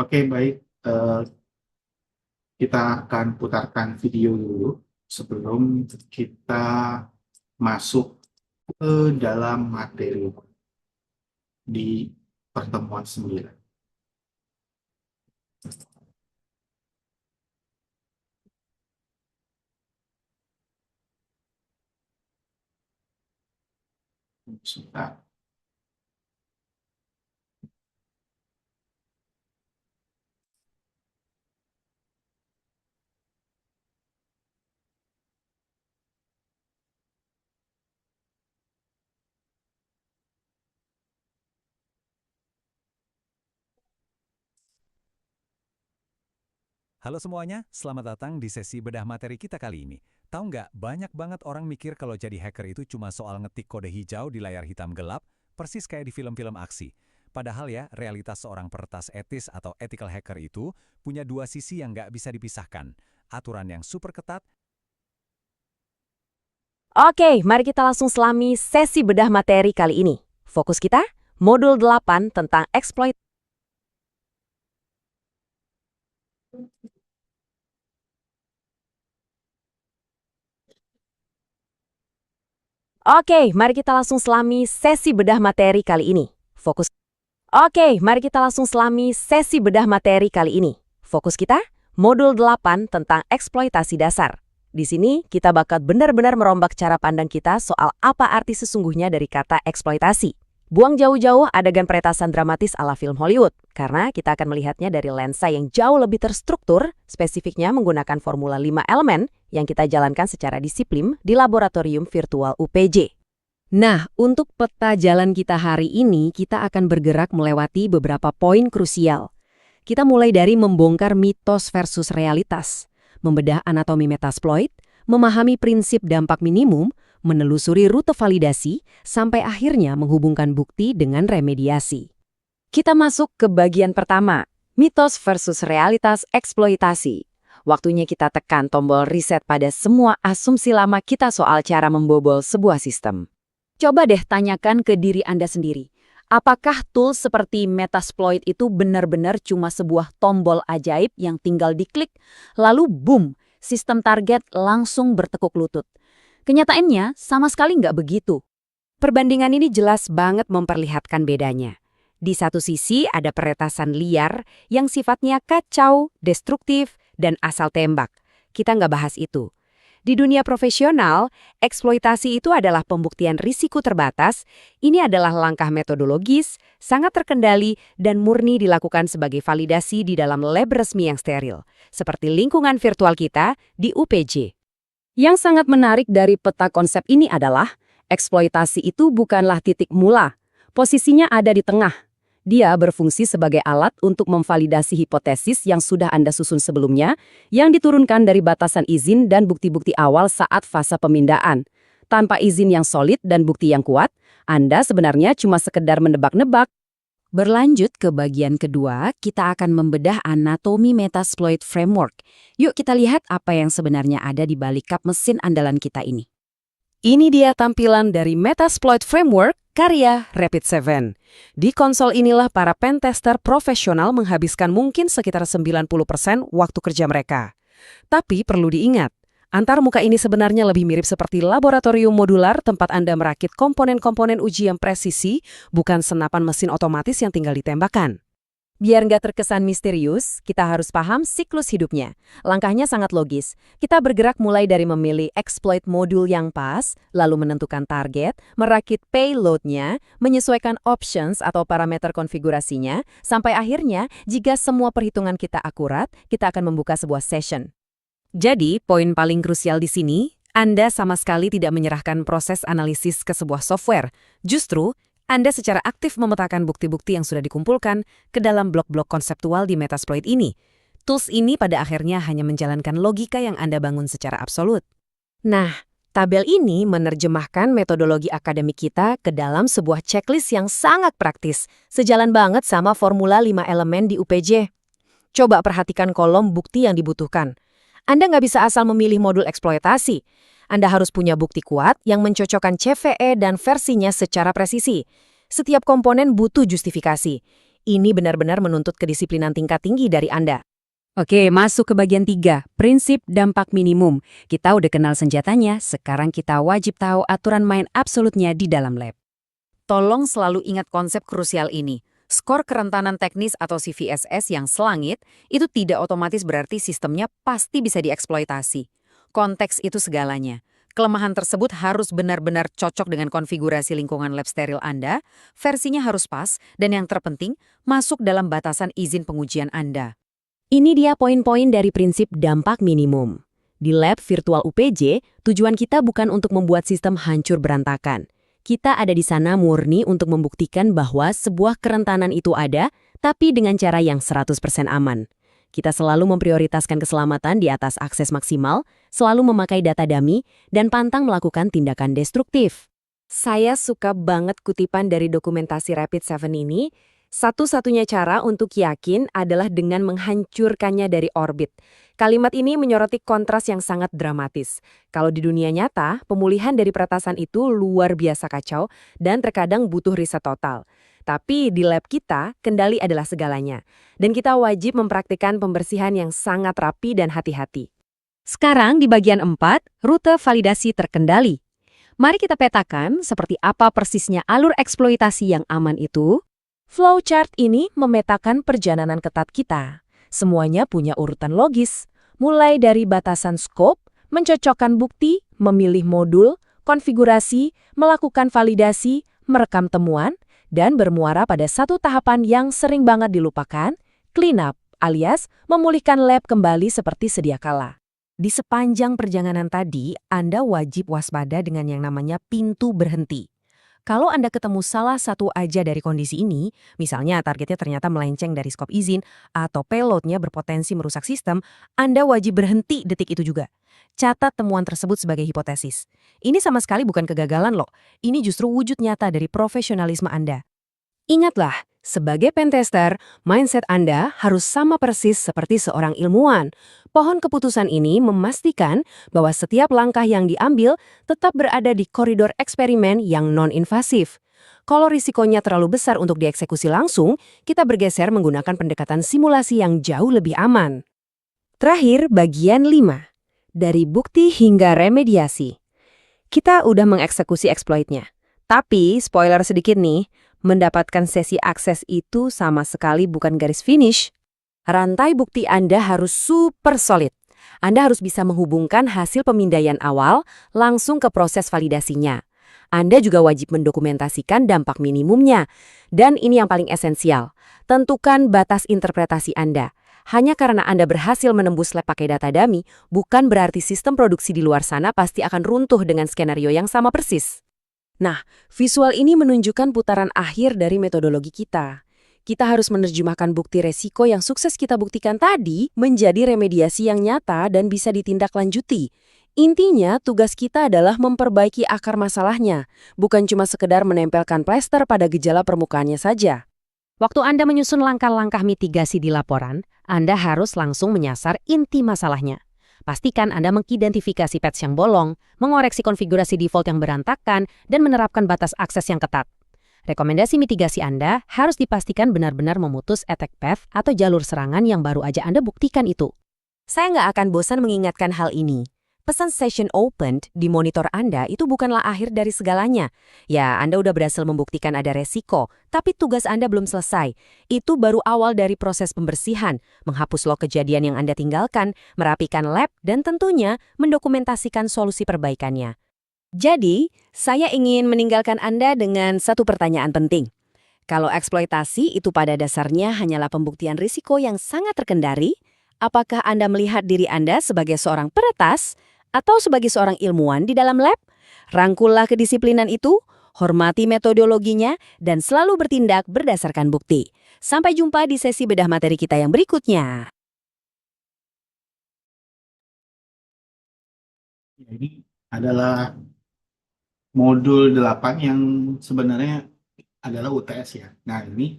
Oke, baik. Eh, kita akan putarkan video dulu sebelum kita masuk ke dalam materi di pertemuan 9. Sebentar. Halo semuanya, selamat datang di sesi bedah materi kita kali ini. Tahu nggak, banyak banget orang mikir kalau jadi hacker itu cuma soal ngetik kode hijau di layar hitam gelap, persis kayak di film-film aksi. Padahal ya, realitas seorang peretas etis atau ethical hacker itu punya dua sisi yang nggak bisa dipisahkan. Aturan yang super ketat. Oke, mari kita langsung selami sesi bedah materi kali ini. Fokus kita, modul 8 tentang exploit. Oke, mari kita langsung selami sesi bedah materi kali ini. Fokus. Oke, mari kita langsung selami sesi bedah materi kali ini. Fokus kita, modul 8 tentang eksploitasi dasar. Di sini, kita bakal benar-benar merombak cara pandang kita soal apa arti sesungguhnya dari kata eksploitasi. Buang jauh-jauh adegan peretasan dramatis ala film Hollywood, karena kita akan melihatnya dari lensa yang jauh lebih terstruktur, spesifiknya menggunakan formula 5 elemen yang kita jalankan secara disiplin di laboratorium virtual UPJ. Nah, untuk peta jalan kita hari ini, kita akan bergerak melewati beberapa poin krusial. Kita mulai dari membongkar mitos versus realitas, membedah anatomi metasploit, memahami prinsip dampak minimum, menelusuri rute validasi, sampai akhirnya menghubungkan bukti dengan remediasi. Kita masuk ke bagian pertama, mitos versus realitas eksploitasi. Waktunya kita tekan tombol reset pada semua asumsi lama kita soal cara membobol sebuah sistem. Coba deh tanyakan ke diri Anda sendiri. Apakah tools seperti Metasploit itu benar-benar cuma sebuah tombol ajaib yang tinggal diklik, lalu boom, sistem target langsung bertekuk lutut? Kenyataannya sama sekali nggak begitu. Perbandingan ini jelas banget memperlihatkan bedanya. Di satu sisi ada peretasan liar yang sifatnya kacau, destruktif, dan asal tembak. Kita nggak bahas itu. Di dunia profesional, eksploitasi itu adalah pembuktian risiko terbatas. Ini adalah langkah metodologis, sangat terkendali, dan murni dilakukan sebagai validasi di dalam lab resmi yang steril, seperti lingkungan virtual kita di UPJ. Yang sangat menarik dari peta konsep ini adalah, eksploitasi itu bukanlah titik mula. Posisinya ada di tengah. Dia berfungsi sebagai alat untuk memvalidasi hipotesis yang sudah Anda susun sebelumnya, yang diturunkan dari batasan izin dan bukti-bukti awal saat fase pemindaan. Tanpa izin yang solid dan bukti yang kuat, Anda sebenarnya cuma sekedar menebak-nebak. Berlanjut ke bagian kedua, kita akan membedah anatomi Metasploit Framework. Yuk kita lihat apa yang sebenarnya ada di balik kap mesin andalan kita ini. Ini dia tampilan dari Metasploit Framework karya Rapid7. Di konsol inilah para pentester profesional menghabiskan mungkin sekitar 90% waktu kerja mereka. Tapi perlu diingat, antarmuka ini sebenarnya lebih mirip seperti laboratorium modular tempat Anda merakit komponen-komponen uji yang presisi, bukan senapan mesin otomatis yang tinggal ditembakkan. Biar nggak terkesan misterius, kita harus paham siklus hidupnya. Langkahnya sangat logis. Kita bergerak mulai dari memilih exploit modul yang pas, lalu menentukan target, merakit payload-nya, menyesuaikan options atau parameter konfigurasinya, sampai akhirnya, jika semua perhitungan kita akurat, kita akan membuka sebuah session. Jadi, poin paling krusial di sini, Anda sama sekali tidak menyerahkan proses analisis ke sebuah software. Justru, Anda secara aktif memetakan bukti-bukti yang sudah dikumpulkan ke dalam blok-blok konseptual di Metasploit ini. Tools ini pada akhirnya hanya menjalankan logika yang Anda bangun secara absolut. Nah, Tabel ini menerjemahkan metodologi akademik kita ke dalam sebuah checklist yang sangat praktis, sejalan banget sama formula 5 elemen di UPJ. Coba perhatikan kolom bukti yang dibutuhkan. Anda nggak bisa asal memilih modul eksploitasi. Anda harus punya bukti kuat yang mencocokkan CVE dan versinya secara presisi. Setiap komponen butuh justifikasi. Ini benar-benar menuntut kedisiplinan tingkat tinggi dari Anda. Oke, masuk ke bagian 3, prinsip dampak minimum. Kita udah kenal senjatanya, sekarang kita wajib tahu aturan main absolutnya di dalam lab. Tolong selalu ingat konsep krusial ini. Skor kerentanan teknis atau CVSS yang selangit itu tidak otomatis berarti sistemnya pasti bisa dieksploitasi. Konteks itu segalanya. Kelemahan tersebut harus benar-benar cocok dengan konfigurasi lingkungan lab steril Anda, versinya harus pas, dan yang terpenting, masuk dalam batasan izin pengujian Anda. Ini dia poin-poin dari prinsip dampak minimum. Di lab virtual UPJ, tujuan kita bukan untuk membuat sistem hancur berantakan. Kita ada di sana murni untuk membuktikan bahwa sebuah kerentanan itu ada, tapi dengan cara yang 100% aman. Kita selalu memprioritaskan keselamatan di atas akses maksimal, selalu memakai data dummy, dan pantang melakukan tindakan destruktif. Saya suka banget kutipan dari dokumentasi Rapid7 ini. Satu-satunya cara untuk yakin adalah dengan menghancurkannya dari orbit. Kalimat ini menyoroti kontras yang sangat dramatis. Kalau di dunia nyata, pemulihan dari peretasan itu luar biasa kacau dan terkadang butuh riset total. Tapi di lab kita, kendali adalah segalanya. Dan kita wajib mempraktikkan pembersihan yang sangat rapi dan hati-hati. Sekarang di bagian 4, rute validasi terkendali. Mari kita petakan seperti apa persisnya alur eksploitasi yang aman itu. Flowchart ini memetakan perjalanan ketat kita. Semuanya punya urutan logis, mulai dari batasan skop, mencocokkan bukti, memilih modul, konfigurasi, melakukan validasi, merekam temuan, dan bermuara pada satu tahapan yang sering banget dilupakan, clean up, alias memulihkan lab kembali seperti sedia kala. Di sepanjang perjalanan tadi, Anda wajib waspada dengan yang namanya pintu berhenti. Kalau Anda ketemu salah satu aja dari kondisi ini, misalnya targetnya ternyata melenceng dari skop izin atau payloadnya berpotensi merusak sistem, Anda wajib berhenti detik itu juga. Catat temuan tersebut sebagai hipotesis. Ini sama sekali bukan kegagalan loh, ini justru wujud nyata dari profesionalisme Anda. Ingatlah, sebagai pentester, mindset Anda harus sama persis seperti seorang ilmuwan. Pohon keputusan ini memastikan bahwa setiap langkah yang diambil tetap berada di koridor eksperimen yang non-invasif. Kalau risikonya terlalu besar untuk dieksekusi langsung, kita bergeser menggunakan pendekatan simulasi yang jauh lebih aman. Terakhir, bagian 5. Dari bukti hingga remediasi. Kita udah mengeksekusi exploitnya. Tapi, spoiler sedikit nih, mendapatkan sesi akses itu sama sekali bukan garis finish. Rantai bukti Anda harus super solid. Anda harus bisa menghubungkan hasil pemindaian awal langsung ke proses validasinya. Anda juga wajib mendokumentasikan dampak minimumnya. Dan ini yang paling esensial. Tentukan batas interpretasi Anda. Hanya karena Anda berhasil menembus lab pakai data dummy, bukan berarti sistem produksi di luar sana pasti akan runtuh dengan skenario yang sama persis. Nah, visual ini menunjukkan putaran akhir dari metodologi kita. Kita harus menerjemahkan bukti resiko yang sukses kita buktikan tadi menjadi remediasi yang nyata dan bisa ditindaklanjuti. Intinya, tugas kita adalah memperbaiki akar masalahnya, bukan cuma sekedar menempelkan plester pada gejala permukaannya saja. Waktu Anda menyusun langkah-langkah mitigasi di laporan, Anda harus langsung menyasar inti masalahnya. Pastikan Anda mengidentifikasi patch yang bolong, mengoreksi konfigurasi default yang berantakan, dan menerapkan batas akses yang ketat. Rekomendasi mitigasi Anda harus dipastikan benar-benar memutus attack path atau jalur serangan yang baru aja Anda buktikan itu. Saya nggak akan bosan mengingatkan hal ini. Pesan session opened di monitor Anda itu bukanlah akhir dari segalanya. Ya, Anda udah berhasil membuktikan ada resiko, tapi tugas Anda belum selesai. Itu baru awal dari proses pembersihan, menghapus log kejadian yang Anda tinggalkan, merapikan lab, dan tentunya mendokumentasikan solusi perbaikannya. Jadi, saya ingin meninggalkan Anda dengan satu pertanyaan penting. Kalau eksploitasi itu pada dasarnya hanyalah pembuktian risiko yang sangat terkendali, apakah Anda melihat diri Anda sebagai seorang peretas atau sebagai seorang ilmuwan di dalam lab? Rangkullah kedisiplinan itu, hormati metodologinya, dan selalu bertindak berdasarkan bukti. Sampai jumpa di sesi bedah materi kita yang berikutnya. Ya, ini adalah modul 8 yang sebenarnya adalah UTS ya. Nah, ini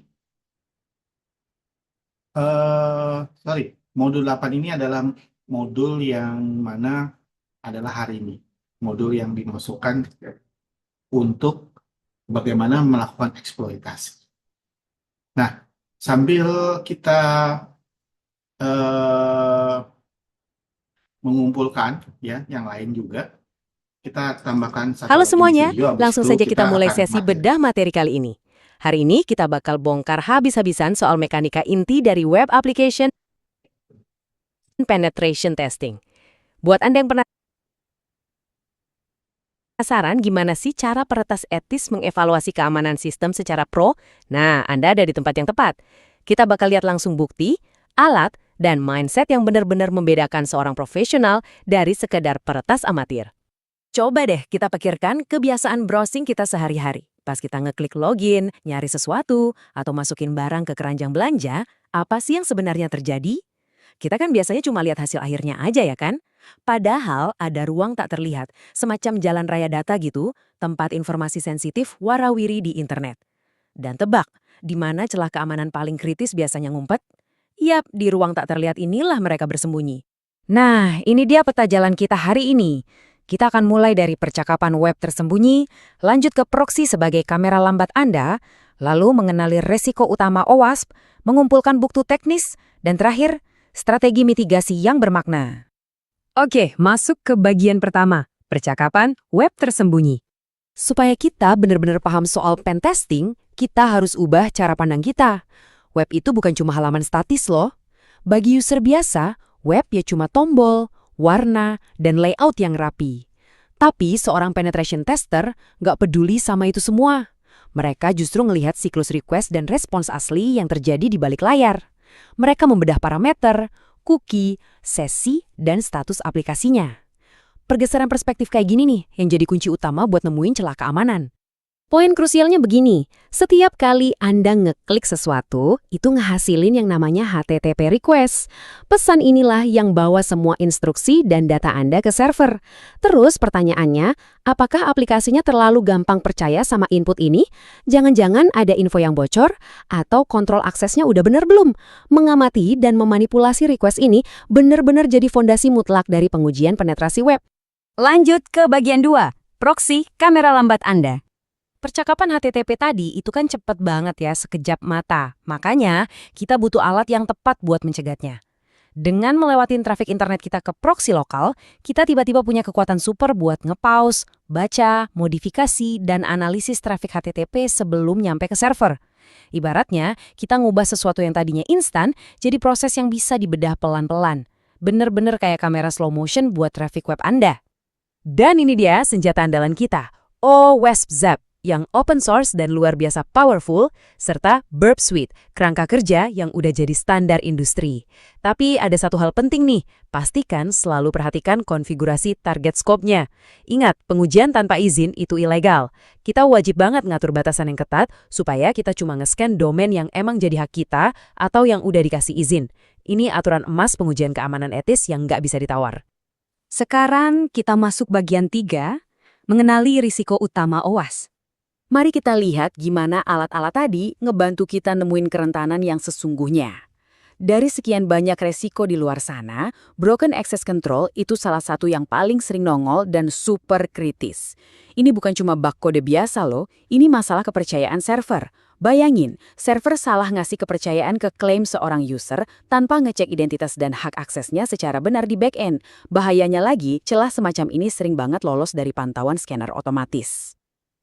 modul 8 ini adalah modul yang mana adalah hari ini. Modul yang dimasukkan untuk bagaimana melakukan eksploitasi. Nah, sambil kita mengumpulkan ya yang lain juga, kita tambahkan satu Halo lagi semuanya, video, habis langsung itu saja kita mulai akan sesi bedah materi kali ini. Hari ini kita bakal bongkar habis-habisan soal mekanika inti dari web application penetration testing. Buat Anda yang penasaran gimana sih cara peretas etis mengevaluasi keamanan sistem secara pro? Nah, Anda ada di tempat yang tepat. Kita bakal lihat langsung bukti, alat, dan mindset yang benar-benar membedakan seorang profesional dari sekedar peretas amatir. Coba deh kita pikirkan kebiasaan browsing kita sehari-hari. Pas kita ngeklik login, nyari sesuatu, atau masukin barang ke keranjang belanja, apa sih yang sebenarnya terjadi? Kita kan biasanya cuma lihat hasil akhirnya aja ya kan? Padahal ada ruang tak terlihat, semacam jalan raya data gitu, tempat informasi sensitif warawiri di internet. Dan tebak, di mana celah keamanan paling kritis biasanya ngumpet? Yap, di ruang tak terlihat inilah mereka bersembunyi. Nah, ini dia peta jalan kita hari ini. Kita akan mulai dari percakapan web tersembunyi, lanjut ke proxy sebagai kamera lambat Anda, lalu mengenali resiko utama OWASP, mengumpulkan bukti teknis, dan terakhir, strategi mitigasi yang bermakna. Oke, masuk ke bagian pertama, percakapan web tersembunyi. Supaya kita benar-benar paham soal pen testing, kita harus ubah cara pandang kita. Web itu bukan cuma halaman statis loh. Bagi user biasa, web ya cuma tombol, warna, dan layout yang rapi. Tapi seorang penetration tester nggak peduli sama itu semua. Mereka justru ngelihat siklus request dan respons asli yang terjadi di balik layar. Mereka membedah parameter, cookie, sesi, dan status aplikasinya. Pergeseran perspektif kayak gini nih yang jadi kunci utama buat nemuin celah keamanan. Poin krusialnya begini, setiap kali Anda ngeklik sesuatu, itu ngehasilin yang namanya HTTP request. Pesan inilah yang bawa semua instruksi dan data Anda ke server. Terus pertanyaannya, apakah aplikasinya terlalu gampang percaya sama input ini? Jangan-jangan ada info yang bocor? Atau kontrol aksesnya udah bener belum? Mengamati dan memanipulasi request ini benar-benar jadi fondasi mutlak dari pengujian penetrasi web. Lanjut ke bagian 2, proxy kamera lambat Anda. Percakapan HTTP tadi itu kan cepet banget ya, sekejap mata. Makanya, kita butuh alat yang tepat buat mencegatnya. Dengan melewatin trafik internet kita ke proxy lokal, kita tiba-tiba punya kekuatan super buat nge-pause, baca, modifikasi, dan analisis trafik HTTP sebelum nyampe ke server. Ibaratnya, kita ngubah sesuatu yang tadinya instan, jadi proses yang bisa dibedah pelan-pelan. Bener-bener kayak kamera slow motion buat trafik web Anda. Dan ini dia senjata andalan kita, OWASP Zap, yang open source dan luar biasa powerful, serta Burp Suite, kerangka kerja yang udah jadi standar industri. Tapi ada satu hal penting nih, pastikan selalu perhatikan konfigurasi target scope-nya. Ingat, pengujian tanpa izin itu ilegal. Kita wajib banget ngatur batasan yang ketat supaya kita cuma nge-scan domain yang emang jadi hak kita atau yang udah dikasih izin. Ini aturan emas pengujian keamanan etis yang nggak bisa ditawar. Sekarang kita masuk bagian 3, mengenali risiko utama OWASP. Mari kita lihat gimana alat-alat tadi ngebantu kita nemuin kerentanan yang sesungguhnya. Dari sekian banyak resiko di luar sana, broken access control itu salah satu yang paling sering nongol dan super kritis. Ini bukan cuma bug kode biasa loh, ini masalah kepercayaan server. Bayangin, server salah ngasih kepercayaan ke klaim seorang user tanpa ngecek identitas dan hak aksesnya secara benar di back-end. Bahayanya lagi, celah semacam ini sering banget lolos dari pantauan scanner otomatis.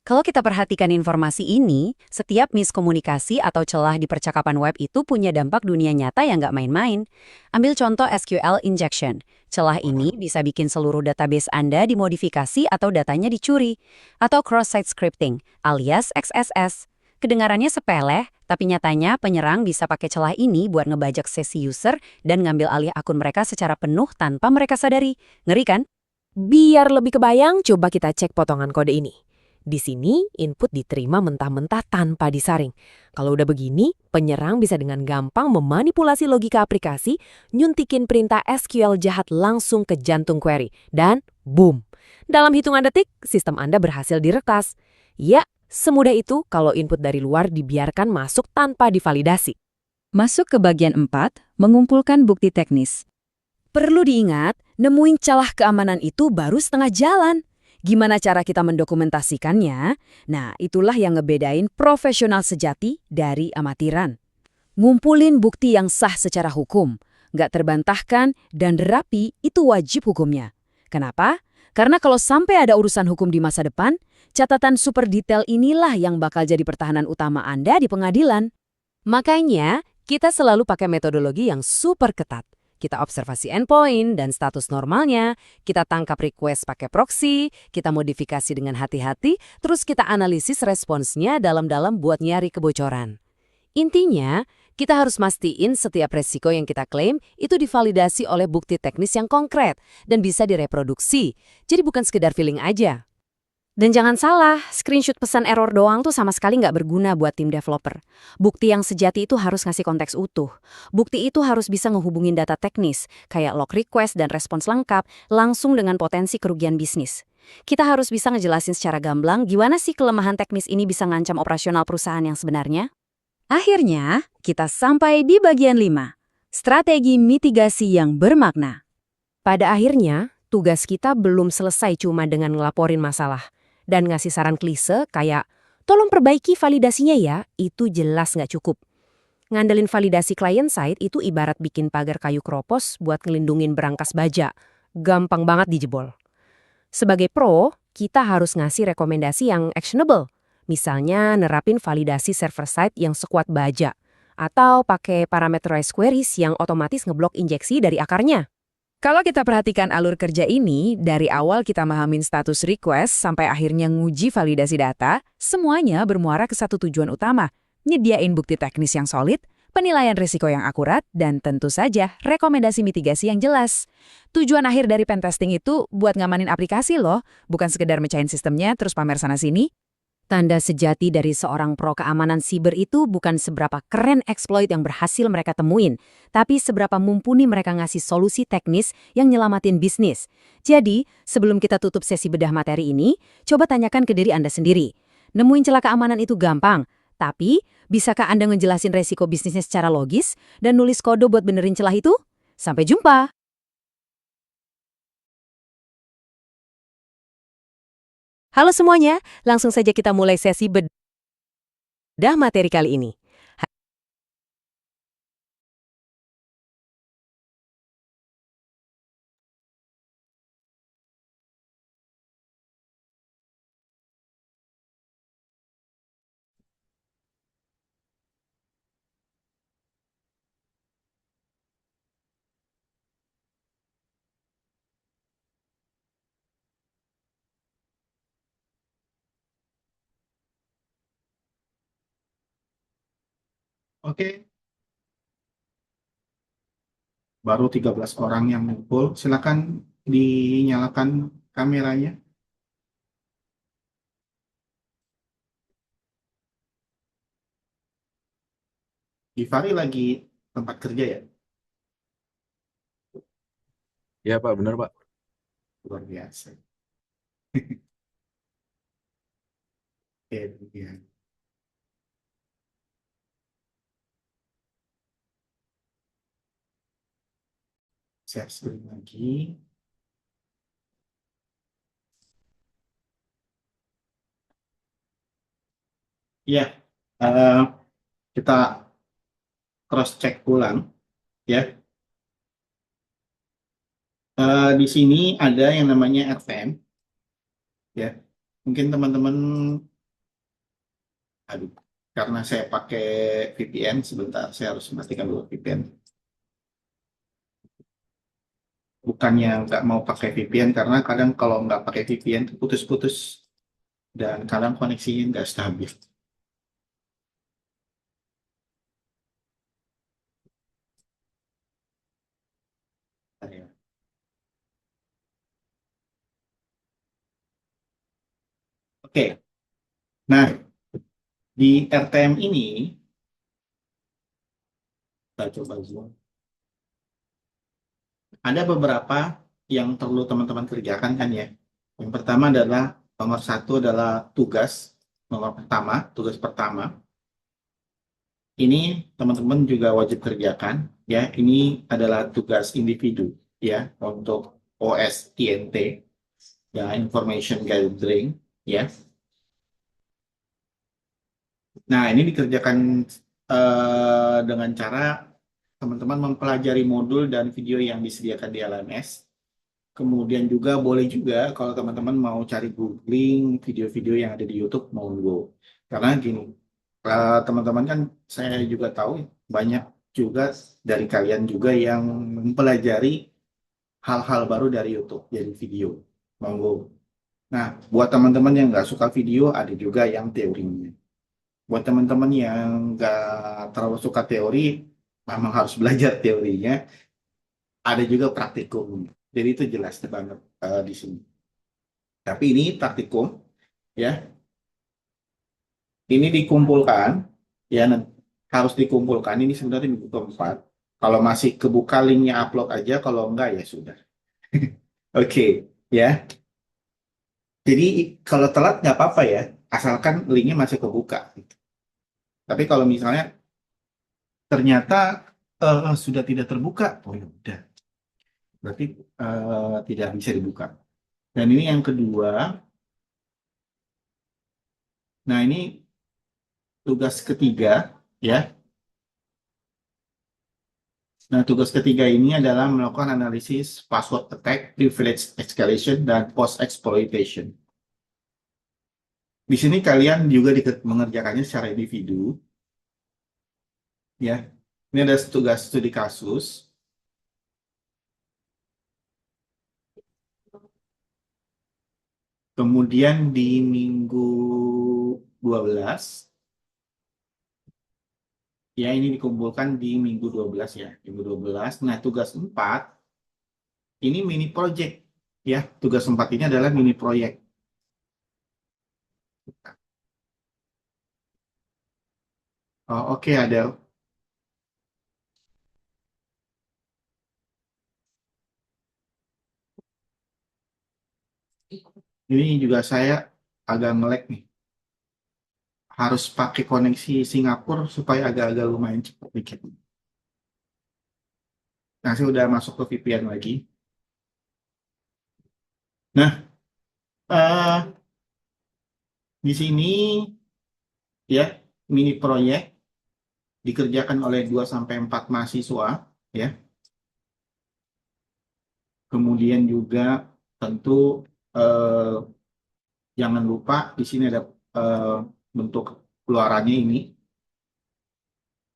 Kalau kita perhatikan informasi ini, setiap miskomunikasi atau celah di percakapan web itu punya dampak dunia nyata yang nggak main-main. Ambil contoh SQL injection. Celah ini bisa bikin seluruh database Anda dimodifikasi atau datanya dicuri. Atau cross-site scripting, alias XSS. Kedengarannya sepele, tapi nyatanya penyerang bisa pakai celah ini buat ngebajak sesi user dan ngambil alih akun mereka secara penuh tanpa mereka sadari. Ngeri kan? Biar lebih kebayang, coba kita cek potongan kode ini. Di sini, input diterima mentah-mentah tanpa disaring. Kalau udah begini, penyerang bisa dengan gampang memanipulasi logika aplikasi, nyuntikin perintah SQL jahat langsung ke jantung query. Dan boom! Dalam hitungan detik, sistem Anda berhasil diretas. Ya, semudah itu kalau input dari luar dibiarkan masuk tanpa divalidasi. Masuk ke bagian 4, mengumpulkan bukti teknis. Perlu diingat, nemuin celah keamanan itu baru setengah jalan. Gimana cara kita mendokumentasikannya? Nah, itulah yang ngebedain profesional sejati dari amatiran. Ngumpulin bukti yang sah secara hukum, nggak terbantahkan, dan rapi itu wajib hukumnya. Kenapa? Karena kalau sampai ada urusan hukum di masa depan, catatan super detail inilah yang bakal jadi pertahanan utama Anda di pengadilan. Makanya, kita selalu pakai metodologi yang super ketat. Kita observasi endpoint dan status normalnya, kita tangkap request pakai proxy, kita modifikasi dengan hati-hati, terus kita analisis responsnya dalam-dalam buat nyari kebocoran. Intinya, kita harus mastiin setiap resiko yang kita klaim itu divalidasi oleh bukti teknis yang konkret dan bisa direproduksi. Jadi bukan sekedar feeling aja. Dan jangan salah, screenshot pesan error doang tuh sama sekali nggak berguna buat tim developer. Bukti yang sejati itu harus ngasih konteks utuh. Bukti itu harus bisa ngehubungin data teknis, kayak log request dan respons lengkap, langsung dengan potensi kerugian bisnis. Kita harus bisa ngejelasin secara gamblang gimana sih kelemahan teknis ini bisa ngancam operasional perusahaan yang sebenarnya. Akhirnya, kita sampai di bagian 5, strategi mitigasi yang bermakna. Pada akhirnya, tugas kita belum selesai cuma dengan ngelaporin masalah. Dan ngasih saran klise kayak, tolong perbaiki validasinya ya, itu jelas nggak cukup. Ngandelin validasi client-side itu ibarat bikin pagar kayu kropos buat ngelindungin berangkas baja. Gampang banget dijebol. Sebagai pro, kita harus ngasih rekomendasi yang actionable. Misalnya nerapin validasi server-side yang sekuat baja. Atau pakai parameterized queries yang otomatis ngeblok injeksi dari akarnya. Kalau kita perhatikan alur kerja ini, dari awal kita mahamin status request sampai akhirnya nguji validasi data, semuanya bermuara ke satu tujuan utama, nyediain bukti teknis yang solid, penilaian risiko yang akurat, dan tentu saja rekomendasi mitigasi yang jelas. Tujuan akhir dari pentesting itu buat ngamanin aplikasi loh, bukan sekedar mecahin sistemnya terus pamer sana-sini. Tanda sejati dari seorang pro keamanan siber itu bukan seberapa keren exploit yang berhasil mereka temuin, tapi seberapa mumpuni mereka ngasih solusi teknis yang nyelamatin bisnis. Jadi, sebelum kita tutup sesi bedah materi ini, coba tanyakan ke diri Anda sendiri. Nemuin celah keamanan itu gampang, tapi bisakah Anda ngejelasin resiko bisnisnya secara logis dan nulis kode buat benerin celah itu? Sampai jumpa! Halo semuanya, langsung saja kita mulai sesi bedah materi kali ini. Oke, baru 13 orang yang ngumpul. Silakan dinyalakan kameranya. Givari lagi tempat kerja ya? Ya Pak, benar Pak. Luar biasa. Oke, demikian. Share screen lagi. Ya, kita cross check ulang ya. Di sini ada yang namanya RTM ya. Mungkin teman-teman, aduh, karena saya pakai VPN sebentar, saya harus memastikan dulu VPN. Bukannya nggak mau pakai VPN, karena kadang kalau nggak pakai VPN itu putus-putus dan kadang koneksinya nggak stabil. Oke, nah di RTM ini kita coba zoom. Ada beberapa yang perlu teman-teman kerjakan kan ya. Yang pertama adalah nomor satu adalah tugas pertama. Ini teman-teman juga wajib kerjakan, ya. Ini adalah tugas individu, ya, untuk OSINT, ya, Information Gathering, ya. Nah, ini dikerjakan dengan cara teman-teman mempelajari modul dan video yang disediakan di LMS. Kemudian juga boleh juga kalau teman-teman mau cari googling video-video yang ada di YouTube, monggo. Karena gini, teman-teman kan saya juga tahu banyak juga dari kalian juga yang mempelajari hal-hal baru dari YouTube, jadi video. Monggo. Nah, buat teman-teman yang nggak suka video, ada juga yang teorinya. Buat teman-teman yang nggak terlalu suka teori, memang harus belajar teorinya. Ada juga praktikum. Jadi itu jelas banget di sini. Tapi ini praktikum, ya. Ini dikumpulkan, ya, harus dikumpulkan. Ini sebenarnya minggu keempat. Kalau masih kebuka linknya upload aja, kalau enggak ya sudah. Oke, ya. Jadi kalau telat nggak apa-apa ya, asalkan linknya masih kebuka. Tapi kalau misalnya ternyata sudah tidak terbuka, oh ya udah, berarti tidak bisa dibuka. Dan ini yang kedua. Nah, ini tugas ketiga, ya. Nah, tugas ketiga ini adalah melakukan analisis password attack, privilege escalation, dan post exploitation. Di sini kalian juga mengerjakannya secara individu, ya. Ini ada tugas studi kasus. Kemudian di minggu 12, ya, ini dikumpulkan di minggu 12, ya. Minggu 12. Nah, tugas 4 ini mini project, ya. Tugas 4 ini adalah mini project. Oh, oke, ada. Ini juga saya agak nge-lag nih. Harus pakai koneksi Singapura supaya agak-agak lumayan cepat dikit. Nah, saya udah masuk ke VPN lagi. Nah, eh, di sini, ya, mini proyek dikerjakan oleh 2 sampai 4 mahasiswa, ya. Kemudian juga tentu eh, jangan lupa di sini ada eh, bentuk keluarannya ini,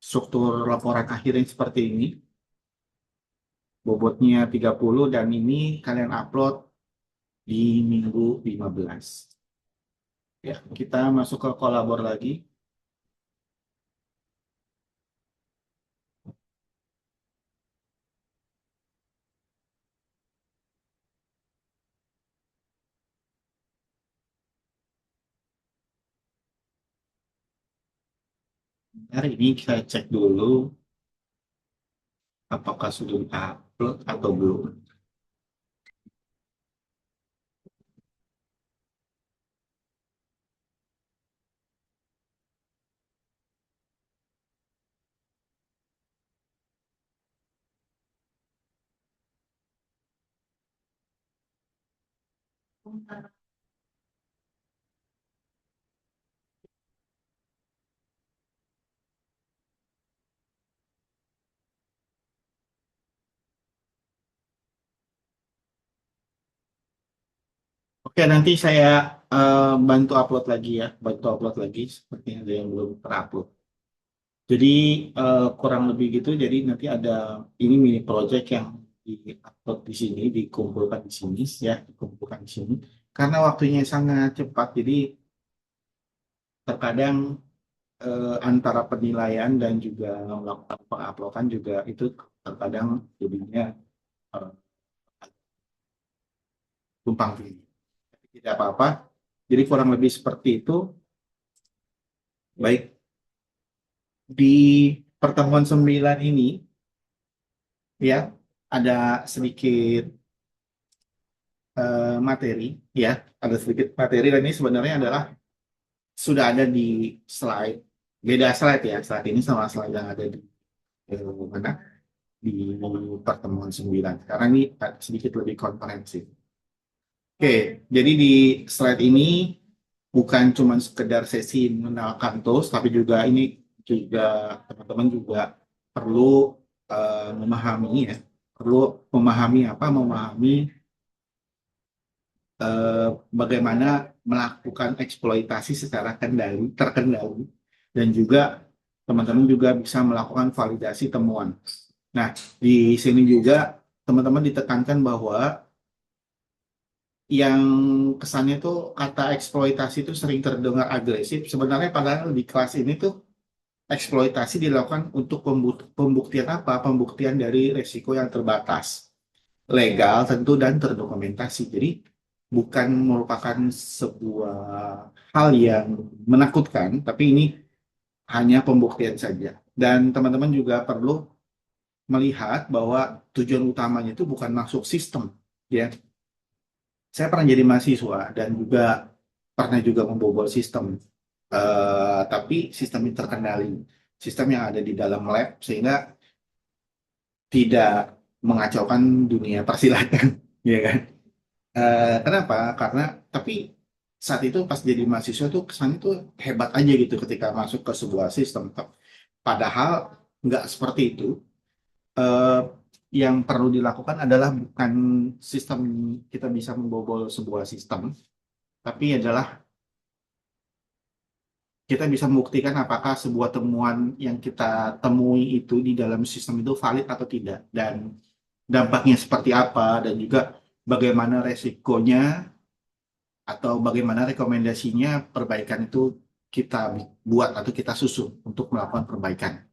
struktur laporan akhirnya seperti ini. Bobotnya 30 dan ini kalian upload di minggu 15. Ya, kita masuk ke kolabor lagi. Hari ini kita cek dulu apakah sudah upload atau belum. Oke, nanti saya bantu upload lagi, ya, bantu upload lagi seperti ada yang belum terupload. Jadi kurang lebih gitu. Jadi nanti ada ini mini project yang di-upload di sini, dikumpulkan di sini, ya, dikumpulkan di sini. Karena waktunya sangat cepat, jadi terkadang antara penilaian dan juga melakukan penguploadan juga itu terkadang jadinya eh, tumpang tindih. Tapi tidak apa-apa. Jadi kurang lebih seperti itu. Baik, di pertemuan 9 ini, ya, ada sedikit materi, ya, ada sedikit materi, dan ini sebenarnya adalah sudah ada di slide, beda slide ya, slide ini sama slide yang ada di mana di pertemuan 9, karena ini sedikit lebih komprehensif. Oke, jadi di slide ini bukan cuma sekedar sesi mengenalkan tools, tapi juga ini juga teman-teman juga perlu memahami ya, perlu memahami bagaimana melakukan eksploitasi secara terkendali, dan juga teman-teman juga bisa melakukan validasi temuan. Nah, di sini juga teman-teman ditekankan bahwa yang kesannya tuh kata eksploitasi itu sering terdengar agresif. Sebenarnya padahal di kelas ini tuh eksploitasi dilakukan untuk pembuktian apa? Pembuktian dari resiko yang terbatas, legal tentu dan terdokumentasi. Jadi bukan merupakan sebuah hal yang menakutkan, tapi ini hanya pembuktian saja. Dan teman-teman juga perlu melihat bahwa tujuan utamanya itu bukan masuk sistem, ya. Saya pernah jadi mahasiswa dan juga pernah juga membobol sistem, tapi sistem yang terkendali, sistem yang ada di dalam lab, sehingga tidak mengacaukan dunia persilatan, ya kan? Kenapa? Karena tapi saat itu pas jadi mahasiswa tuh kesannya tuh hebat aja gitu ketika masuk ke sebuah sistem. Padahal nggak seperti itu. Eh, yang perlu dilakukan adalah bukan sistem kita bisa membobol sebuah sistem, tapi adalah kita bisa membuktikan apakah sebuah temuan yang kita temui itu di dalam sistem itu valid atau tidak, dan dampaknya seperti apa, dan juga bagaimana resikonya atau bagaimana rekomendasinya perbaikan itu kita buat atau kita susun untuk melakukan perbaikan.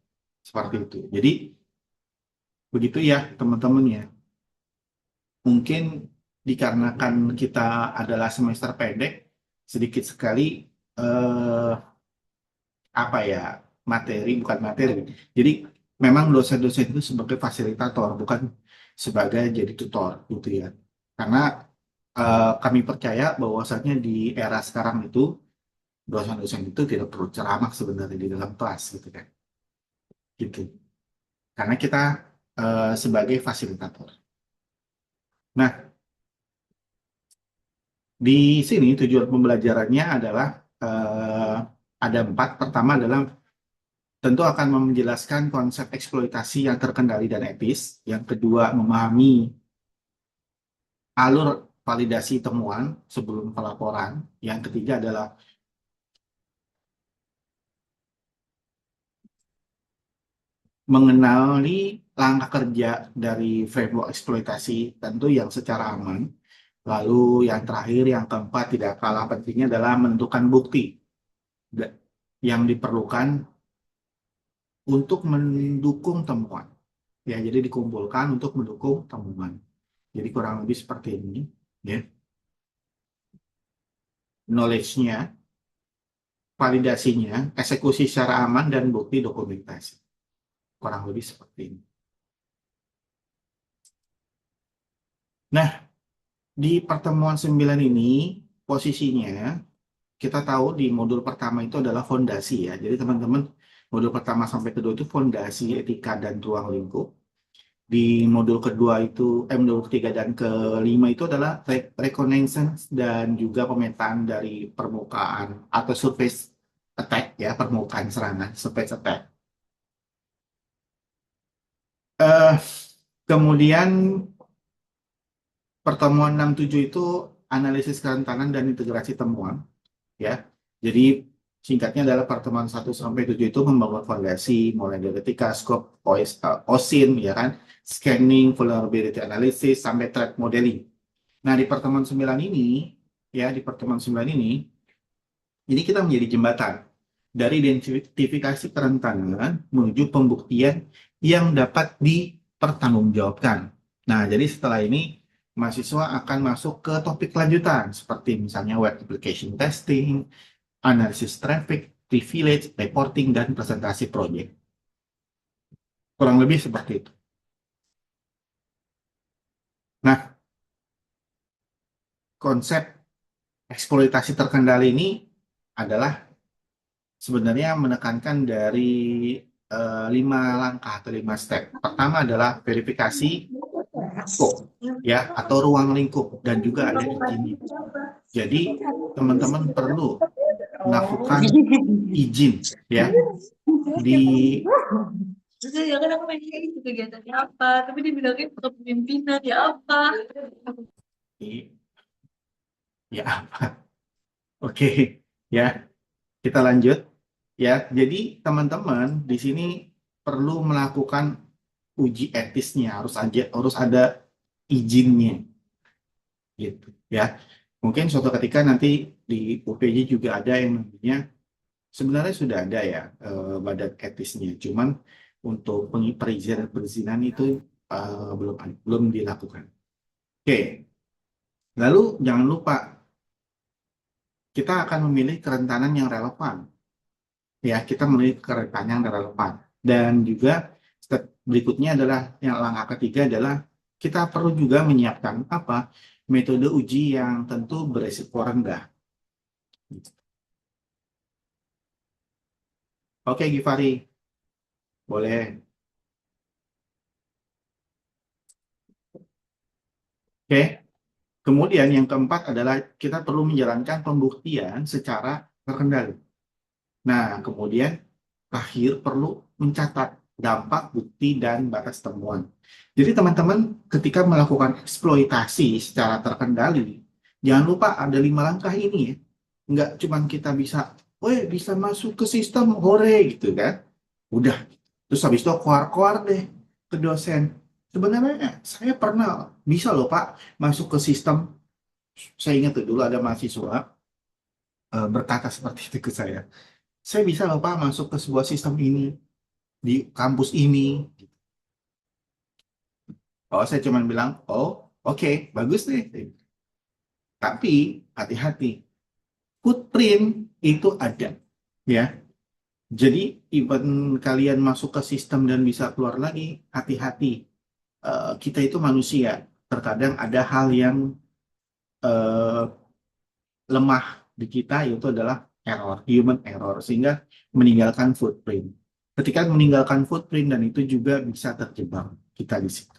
Seperti itu. Jadi begitu ya teman-teman ya. Mungkin dikarenakan kita adalah semester pendek, sedikit sekali eh, apa ya, bukan materi. Jadi memang dosen-dosen itu sebagai fasilitator, bukan sebagai jadi tutor gitu ya. Karena kami percaya bahwasanya di era sekarang itu dosen-dosen itu tidak perlu ceramah sebenarnya di dalam kelas gitu kan. Gitu. Karena kita sebagai fasilitator. Nah, di sini tujuan pembelajarannya adalah ada 4. Pertama adalah tentu akan menjelaskan konsep eksploitasi yang terkendali dan etis. Yang kedua, memahami alur validasi temuan sebelum pelaporan. Yang ketiga adalah mengenali langkah kerja dari framework eksploitasi tentu yang secara aman. Lalu yang terakhir, yang keempat, tidak kalah pentingnya adalah menentukan bukti yang diperlukan untuk mendukung temuan. Ya, jadi dikumpulkan untuk mendukung temuan. Jadi kurang lebih seperti ini, ya. Knowledge-nya, validasinya, eksekusi secara aman, dan bukti dokumentasi. Kurang lebih seperti ini. Nah, di pertemuan 9 ini, posisinya, kita tahu di modul pertama itu adalah fondasi ya. Jadi teman-teman, modul pertama sampai kedua itu fondasi etika dan ruang lingkup. Di modul kedua itu, modul ketiga dan kelima itu adalah reconnaissance dan juga pemetaan dari permukaan atau surface attack ya, permukaan serangan, surface attack. Eh, Kemudian pertemuan 6-7 itu analisis kerentanan dan integrasi temuan ya. Jadi singkatnya adalah pertemuan 1-7 itu membangun fondasi mulai dari etika, scope, OSIN ya kan, scanning, vulnerability analysis sampai threat modeling. Nah, di pertemuan 9 ini ini kita menjadi jembatan dari identifikasi kerentanan menuju pembuktian yang dapat dipertanggungjawabkan. Nah, jadi setelah ini mahasiswa akan masuk ke topik lanjutan seperti misalnya web application testing, analisis traffic, privilege, reporting, dan presentasi proyek. Kurang lebih seperti itu. Nah, konsep eksploitasi terkendali ini adalah sebenarnya menekankan dari 5 langkah atau 5 step. Pertama adalah verifikasi scope, ya, atau ruang lingkup, dan juga ada izinnya. Jadi teman-teman perlu melakukan izin, ya, di Terus ya kan aku nanya kayak gitu kegiatannya apa, tapi dia bilangnya kepemimpinan ya apa. ya apa? Oke, ya, kita lanjut, ya. Jadi teman-teman di sini perlu melakukan uji etisnya, harus ada izinnya, gitu, ya. Mungkin suatu ketika nanti di UPJ juga ada yang namanya, sebenarnya sudah ada ya, badan etisnya, cuman untuk perizinan itu belum dilakukan. Oke, lalu jangan lupa kita akan memilih kerentanan yang relevan, ya. Kita memilih kerentanan yang relevan, dan juga step berikutnya adalah yang langkah ketiga adalah kita perlu juga menyiapkan apa, metode uji yang tentu beresiko rendah. Oke, Givari, boleh. Oke, kemudian yang keempat adalah kita perlu menjalankan pembuktian secara terkendali. Nah, kemudian akhir perlu mencatat dampak, bukti, dan batas temuan. Jadi teman-teman ketika melakukan eksploitasi secara terkendali, jangan lupa ada 5 langkah ini ya. Nggak cuma kita bisa masuk ke sistem, hore gitu kan. Udah, terus habis itu keluar-keluar deh ke dosen. Sebenarnya saya pernah bisa loh Pak masuk ke sistem. Saya ingat tuh dulu ada mahasiswa berkata seperti itu ke saya. Saya bisa loh Pak masuk ke sebuah sistem ini di kampus ini. Oh, saya cuma bilang, oh oke, bagus deh. Tapi hati-hati, footprint itu ada, ya. Jadi even kalian masuk ke sistem dan bisa keluar lagi, hati-hati. Kita itu manusia, terkadang ada hal yang eh, lemah di kita, yaitu adalah human error, sehingga meninggalkan footprint. Ketika meninggalkan footprint dan itu juga bisa terjebak kita di situ.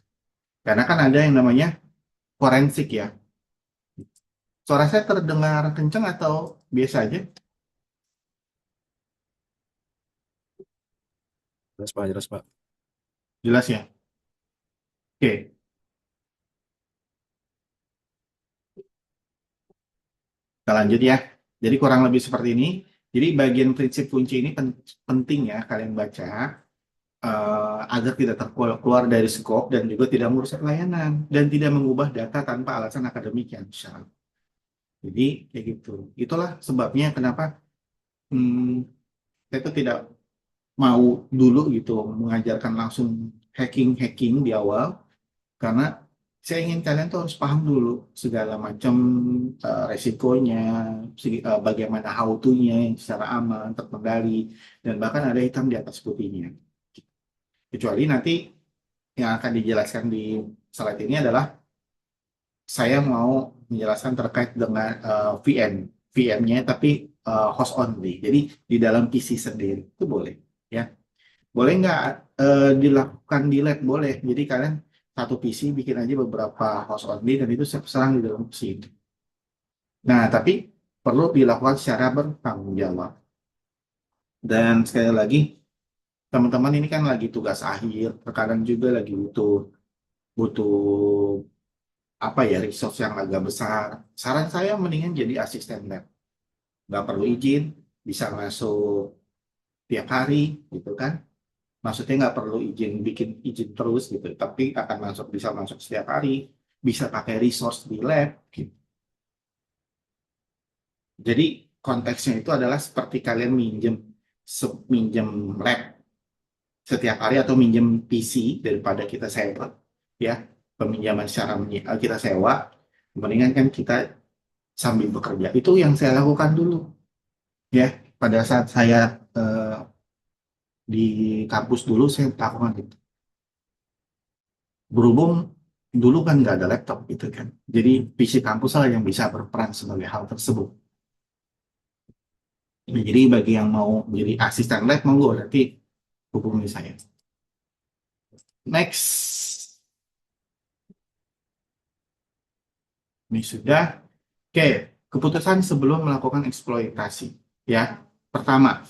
Karena kan ada yang namanya forensik ya. Suara saya terdengar kencang atau biasa aja? Jelas Pak, jelas Pak. Jelas ya? Oke, kita lanjut ya. Jadi kurang lebih seperti ini. Jadi bagian prinsip kunci ini penting ya kalian baca agar tidak terkeluar dari skop dan juga tidak merusak layanan dan tidak mengubah data tanpa alasan akademik yang syarat. Jadi kayak gitu. Itulah sebabnya kenapa saya itu tidak mau dulu gitu mengajarkan langsung hacking di awal, karena saya ingin kalian tuh harus paham dulu segala macam resikonya, bagaimana how to-nya yang secara aman, terkendali, dan bahkan ada hitam di atas putihnya. Kecuali nanti yang akan dijelaskan di slide ini adalah saya mau menjelaskan terkait dengan VM-nya, tapi host only. Jadi di dalam PC sendiri itu boleh, ya. Boleh nggak dilakukan di lab? Boleh. Jadi kalian satu PC bikin aja beberapa host only dan itu serang di dalam PC itu. Nah, tapi perlu dilakukan secara bertanggung jawab. Dan sekali lagi, teman-teman ini kan lagi tugas akhir, terkadang juga lagi butuh butuh apa ya, resource yang agak besar. Saran saya mendingan jadi asisten lab. Nggak perlu izin, bisa masuk tiap hari, gitu kan. Maksudnya nggak perlu bikin izin terus gitu, tapi akan bisa masuk setiap hari, bisa pakai resource di lab, gitu. Jadi konteksnya itu adalah seperti kalian minjem lab setiap hari atau minjem PC daripada kita sewa, ya. Peminjaman secara kita sewa, mendingan kan kita sambil bekerja. Itu yang saya lakukan dulu, ya. Pada saat saya di kampus dulu saya lakukan itu. Berhubung dulu kan nggak ada laptop gitu kan. Jadi PC kampus lah yang bisa berperan sebagai hal tersebut. Jadi bagi yang mau jadi asisten lab, monggo nanti hubungi saya. Next, ini sudah. Oke, keputusan sebelum melakukan eksploitasi. Ya, pertama,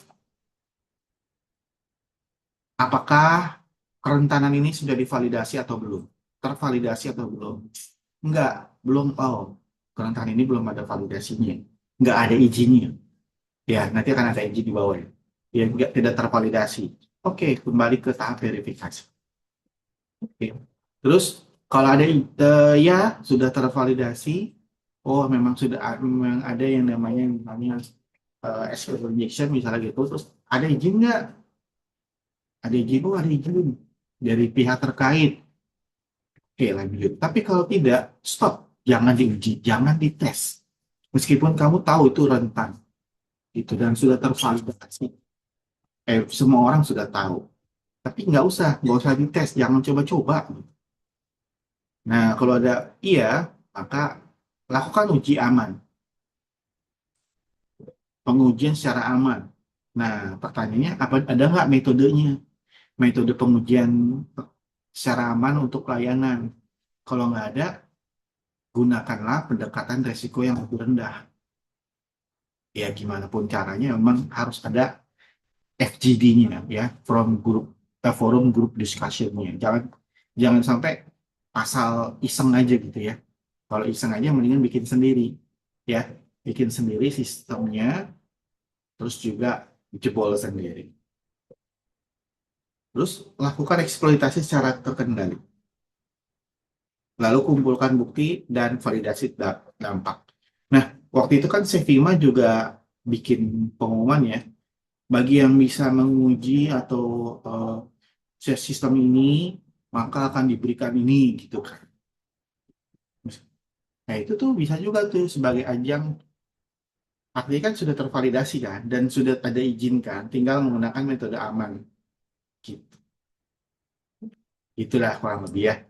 apakah kerentanan ini sudah divalidasi atau belum? Tervalidasi atau belum? Enggak, belum. Oh, kerentanan ini belum ada validasinya. Enggak ada izinnya. Ya, nanti akan ada izin di bawah. Ya, enggak, tidak tervalidasi. Oke, kembali ke tahap verifikasi. Oke. Terus, kalau ada ya sudah tervalidasi, oh memang ada yang namanya SQL injection misalnya gitu. Terus ada izin nggak? Ada izin, oh ada izin dari pihak terkait. Oke, lanjut. Tapi kalau tidak, stop. Jangan diuji, jangan dites. Meskipun kamu tahu itu rentan, itu dan sudah tervalidasi. Semua orang sudah tahu. Tapi nggak usah dites, jangan coba-coba. Nah, kalau ada iya, maka lakukan uji aman, pengujian secara aman. Nah, pertanyaannya, ada nggak metodenya? Metode pengujian secara aman untuk layanan. Kalau nggak ada, gunakanlah pendekatan resiko yang lebih rendah. Ya, gimana pun caranya, memang harus ada FGD-nya, ya, forum group discussion-nya. Jangan sampai asal iseng aja gitu ya. Kalau iseng aja, mendingan bikin sendiri, ya, bikin sendiri sistemnya, terus juga jebol sendiri. Terus lakukan eksploitasi secara terkendali. Lalu kumpulkan bukti dan validasi dampak. Nah, waktu itu kan Sevima juga bikin pengumuman ya, bagi yang bisa menguji atau sistem ini, maka akan diberikan ini gitu kan. Nah, itu tuh bisa juga tuh sebagai ajang, artinya kan sudah tervalidasi kan, dan sudah ada izin kan, tinggal menggunakan metode aman. Gitu. Itulah kurang lebih ya.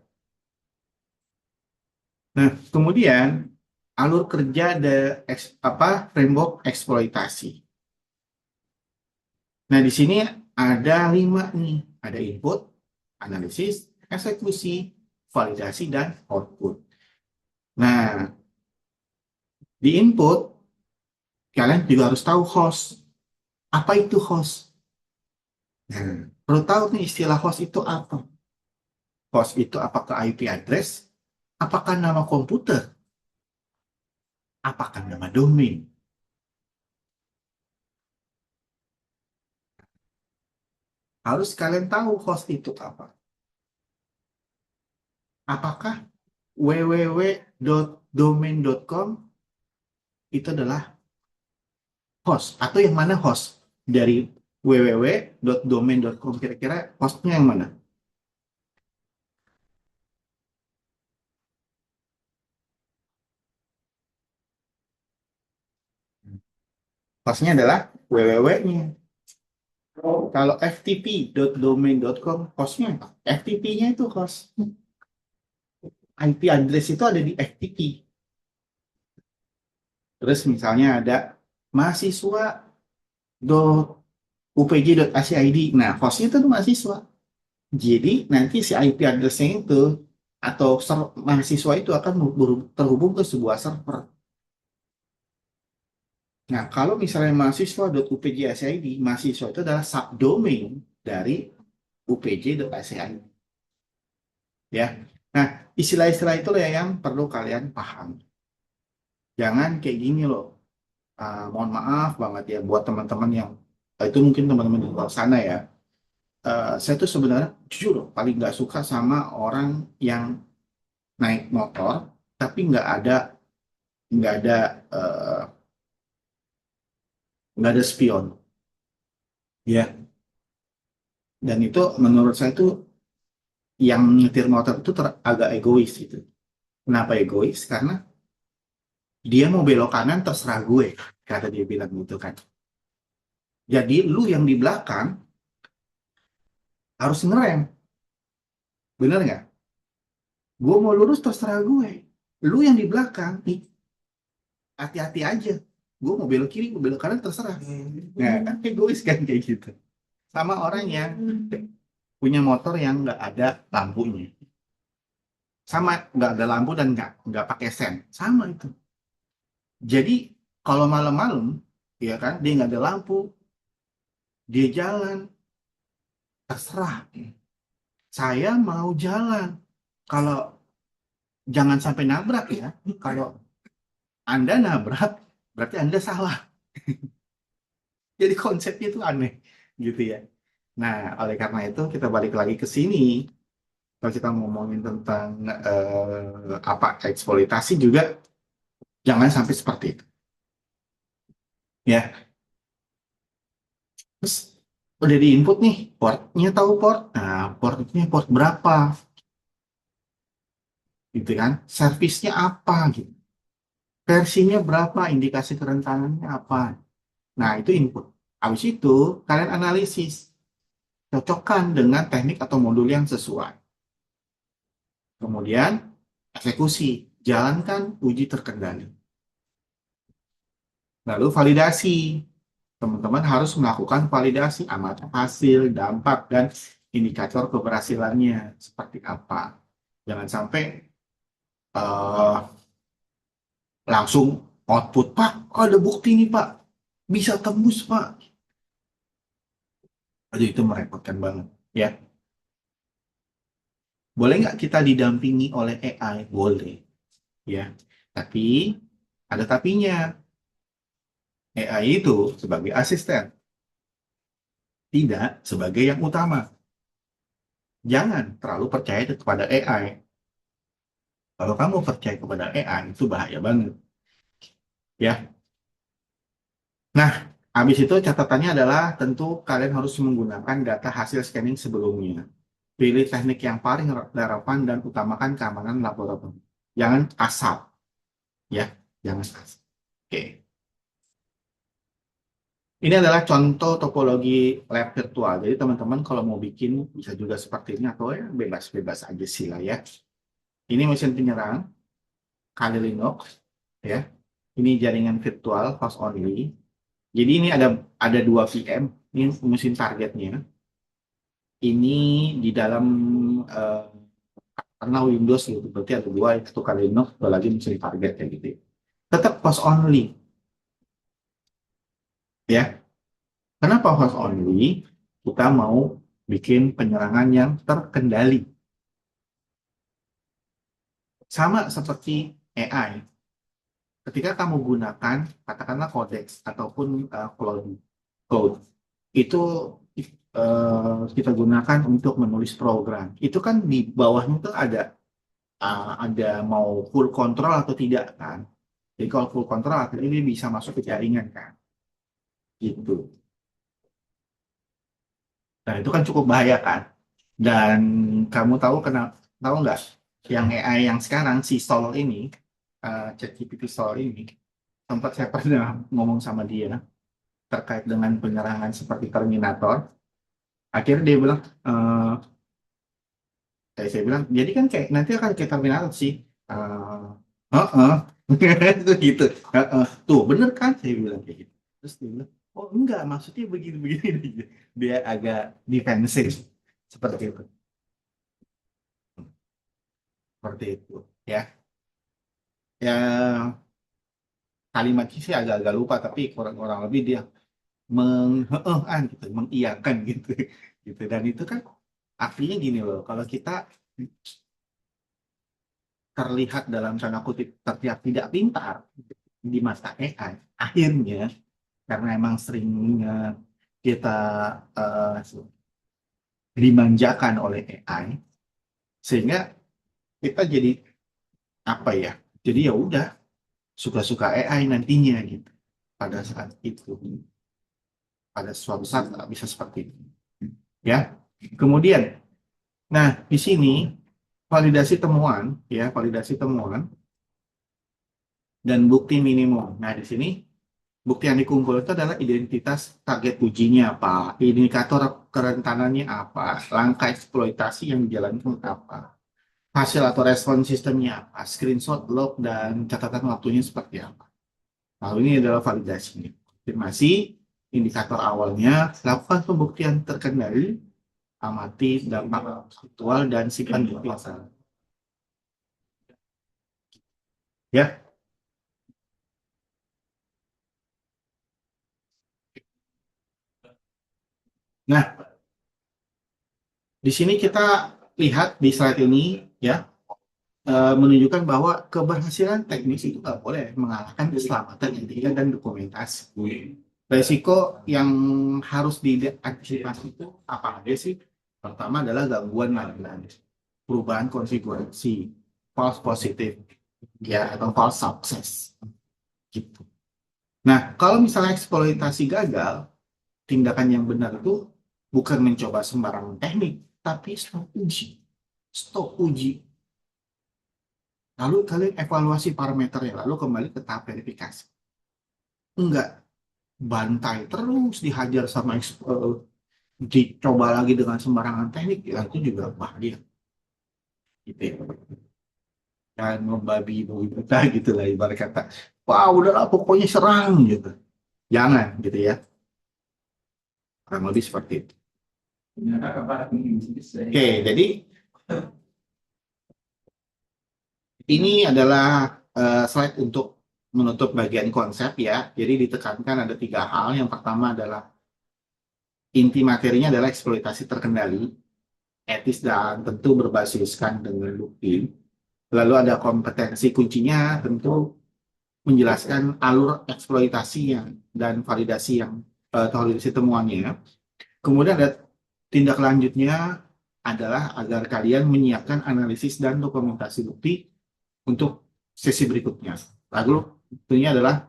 Nah, kemudian alur kerja framework eksploitasi. Nah, di sini ada 5 nih. Ada input, analisis, eksekusi, validasi, dan output. Nah, di input, kalian juga harus tahu host. Apa itu host? Nah, perlu tahu nih istilah host itu apa? Host itu apakah IP address? Apakah nama komputer? Apakah nama domain? Harus kalian tahu host itu apa. Apakah www.domain.com itu adalah host? Atau yang mana host? Dari www.domain.com, kira-kira hostnya yang mana? Hostnya adalah www-nya. Kalau ftp.domain.com, hostnya apa? FTP-nya itu host. IP address itu ada di FTP. Terus misalnya ada mahasiswa.upj.ac.id. Nah, hostnya itu mahasiswa. Jadi nanti si IP address-nya itu atau mahasiswa itu akan terhubung ke sebuah server. Nah, kalau misalnya mahasiswa.upj.ac.id, mahasiswa itu adalah subdomain dari upj.ac.id. Ya. Nah, istilah-istilah itu yang perlu kalian paham. Jangan kayak gini loh. Mohon maaf banget ya buat teman-teman yang itu mungkin teman-teman di luar sana ya. Saya tuh sebenarnya jujur loh, paling nggak suka sama orang yang naik motor tapi nggak ada eh, nggak ada spion, ya. Dan itu menurut saya tuh yang nyetir motor itu agak egois gitu. Kenapa egois? Karena dia mau belok kanan terserah gue, kata dia bilang gitu kan. Jadi lu yang di belakang harus ngerem, bener nggak? Gue mau lurus terserah gue. Lu yang di belakang, nih, hati-hati aja. Gue mau belok kiri, mau belok kanan terserah. Nah, kan egois kan kayak gitu. Sama orang yang punya motor yang nggak ada lampunya. Sama nggak ada lampu dan nggak pakai sen. Sama itu. Jadi kalau malam-malam, ya kan, dia nggak ada lampu, dia jalan, terserah. Saya mau jalan. Kalau jangan sampai nabrak ya. Kalau Anda nabrak, berarti Anda salah. Jadi konsepnya itu aneh, gitu ya. Nah, oleh karena itu kita balik lagi ke sini. Kalau kita ngomongin tentang apa eksploitasi juga, jangan sampai seperti itu. Ya, terus udah di input nih, portnya tahu port. Nah, portnya port berapa, gitu kan? Servisnya apa, gitu. Versinya berapa, indikasi kerentanannya apa. Nah, itu input. Habis itu, kalian analisis. Cocokkan dengan teknik atau modul yang sesuai. Kemudian, eksekusi. Jalankan uji terkendali. Lalu, validasi. Teman-teman harus melakukan validasi amatan hasil, dampak, dan indikator keberhasilannya. Seperti apa. Jangan sampai eh, langsung output, Pak, ada bukti nih, Pak. Bisa tembus, Pak. Aduh, itu merepotkan banget. Ya, boleh nggak kita didampingi oleh AI? Boleh. Ya, tapi ada tapinya. AI itu sebagai asisten, tidak sebagai yang utama. Jangan terlalu percaya kepada AI. Kalau kamu percaya kepada AI, itu bahaya banget. Ya. Nah, habis itu catatannya adalah tentu kalian harus menggunakan data hasil scanning sebelumnya. Pilih teknik yang paling relevan dan utamakan keamanan laboratorium. Jangan asal, ya, jangan asal. Oke. Ini adalah contoh topologi lab virtual. Jadi teman-teman kalau mau bikin bisa juga seperti ini atau ya bebas-bebas aja sih lah ya. Ini mesin penyerang Kali Linux ya. Ini jaringan virtual host only. Jadi ini ada dua VM. Ini mesin targetnya. Ini di dalam eh, karena Windows gitu. Berarti ada dua, itu Kali Linux, dua lagi mesin target ya gitu. Tetap host only ya. Kenapa host only? Kita mau bikin penyerangan yang terkendali. Sama seperti AI. Ketika kamu gunakan, katakanlah Codex ataupun Cloud, itu kita gunakan untuk menulis program. Itu kan di bawahnya tuh ada mau full control atau tidak kan. Jadi kalau full control akhirnya dia bisa masuk ke jaringan kan. Gitu. Nah, itu kan cukup bahaya kan. Dan kamu tahu nggak yang AI yang sekarang si Sol ini, ChatGPT Sol ini, tempat saya pernah ngomong sama dia terkait dengan penyerangan seperti Terminator. Akhirnya dia bilang, saya bilang, jadi kan kayak nanti akan kayak Terminator sih. Heeh, itu gitu. Tuh bener kan saya bilang kayak gitu. Terus dia bilang, oh enggak, maksudnya begini-begini. Dia agak defensif seperti itu. Seperti itu. Ya, ya kalimatnya sih agak-agak lupa, tapi kurang lebih dia gitu, mengiyakan gitu, gitu. Dan itu kan artinya gini loh, kalau kita terlihat dalam tanda kutip terlihat tidak pintar di mata AI, akhirnya karena emang sering kita eh, dimanjakan oleh AI, sehingga kita jadi apa ya? Jadi ya udah suka-suka AI nantinya gitu pada saat itu. Pada suatu saat bisa seperti itu. Ya. Kemudian, nah di sini validasi temuan dan bukti minimum. Nah di sini bukti yang dikumpulkan itu adalah identitas target ujinya apa, indikator kerentanannya apa, langkah eksploitasi yang dijalankan apa. hasil atau respon sistemnya apa, screenshot, log, dan catatan waktunya seperti apa. Lalu ini adalah validasinya. Konfirmasi, indikator awalnya, lakukan pembuktian terkendali, amati dampak aktual, dan simpan bukti asal. Ya, nah di sini kita lihat di slide ini ya, menunjukkan bahwa keberhasilan teknis itu nggak boleh mengalahkan keselamatan etika dan dokumentasi. Resiko yang harus diantisipasi itu apa aja sih? Pertama adalah gangguan layanan, perubahan konfigurasi, false positive, ya atau false success, gitu. Nah, kalau misalnya eksploitasi gagal, tindakan yang benar itu bukan mencoba sembarangan teknik, tapi stop uji. Lalu kalian evaluasi parameternya, lalu kembali ke tahap verifikasi. Enggak bantai terus dihajar sama dicoba lagi dengan sembarangan teknik, ya itu juga bahaya. Gitu ya. Dan membabi ibu kita gitu lah ibarat kata. Wah udahlah pokoknya serang gitu. Jangan gitu ya. Kurang lebih seperti itu. Oke, jadi ini adalah slide untuk menutup bagian konsep ya. Jadi ditekankan ada 3 hal. Yang pertama adalah inti materinya adalah eksploitasi terkendali, etis dan tentu berbasiskan dengan bukti. Lalu ada kompetensi kuncinya tentu menjelaskan alur eksploitasi yang dan validasi yang validasi temuannya. Kemudian ada tindak lanjutnya adalah agar kalian menyiapkan analisis dan dokumentasi bukti untuk sesi berikutnya. Lalu tentunya adalah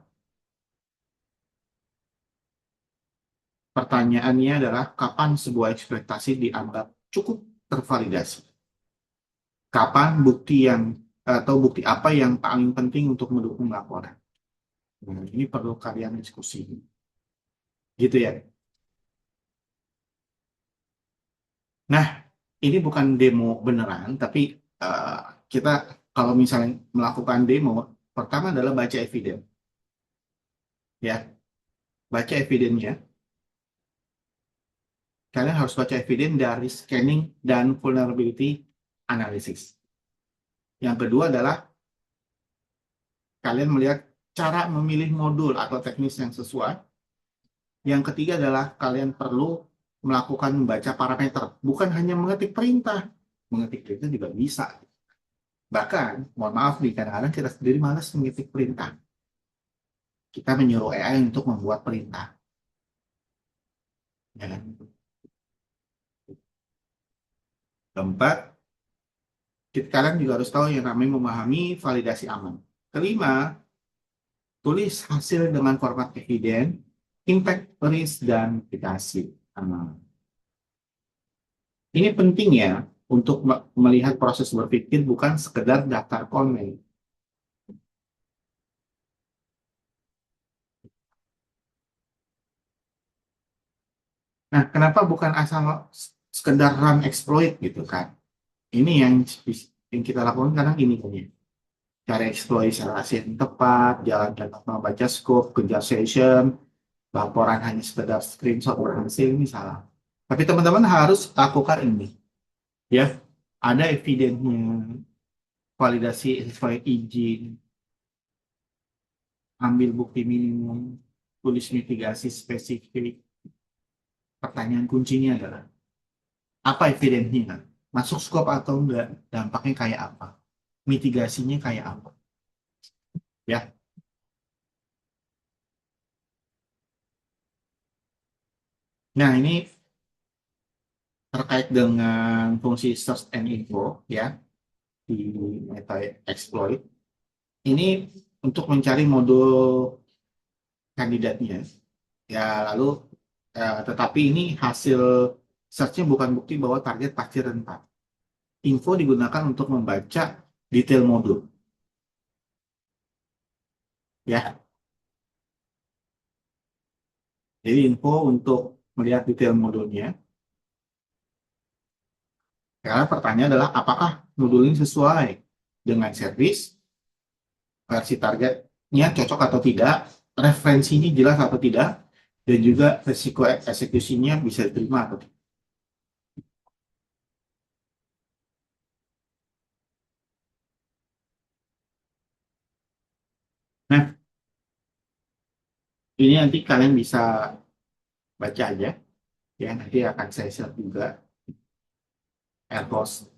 pertanyaannya adalah kapan sebuah ekspektasi dianggap cukup tervalidasi? Kapan bukti yang atau bukti apa yang paling penting untuk mendukung laporan? Nah, ini perlu kalian diskusi. Gitu ya. Nah, ini bukan demo beneran, tapi eh, kita kalau misalnya melakukan demo, pertama adalah baca eviden. Ya, baca evidennya. Kalian harus baca eviden dari scanning dan vulnerability analysis. Yang kedua adalah kalian melihat cara memilih modul atau teknis yang sesuai. Yang ketiga adalah kalian perlu melakukan membaca parameter, bukan hanya mengetik perintah. Mengetik perintah juga bisa. Bahkan, mohon maaf nih, kadang-kadang kita sendiri malas mengetik perintah. Kita menyuruh AI untuk membuat perintah. Ya kan? Keempat, kalian juga harus tahu yang namanya memahami validasi aman. Kelima, tulis hasil dengan format eviden, impact, risk, dan mitigasi aman. Ini penting ya untuk melihat proses berpikir bukan sekedar daftar komen. Nah, kenapa bukan asal sekedar run exploit gitu kan? Ini yang kita lakukan kadang ini kan ya. Cara eksploitasi yang tepat, jalan dan membaca scope, kejar session, laporan hanya sekedar screenshot berhasil, ini salah. Tapi teman-teman harus lakukan ini. Ya, ada evidennya, validasi sesuai izin, ambil bukti minimum, tulis mitigasi spesifik. Pertanyaan kuncinya adalah, apa evidensinya? Masuk scope atau enggak? Dampaknya kayak apa? Mitigasinya kayak apa? Ya, nah ini terkait dengan fungsi search and info ya di meta exploit. Ini untuk mencari modul kandidatnya. Ya, lalu tetapi ini hasil search-nya bukan bukti bahwa target pasti rentan. Info digunakan untuk membaca detail modul. Ya, jadi info untuk melihat detail modulnya. Karena pertanyaan adalah apakah modul ini sesuai dengan servis, versi targetnya cocok atau tidak, referensinya jelas atau tidak, dan juga risiko eksekusinya bisa diterima atau tidak. Nah, ini nanti kalian bisa baca aja, ya nanti akan saya share juga AirPods.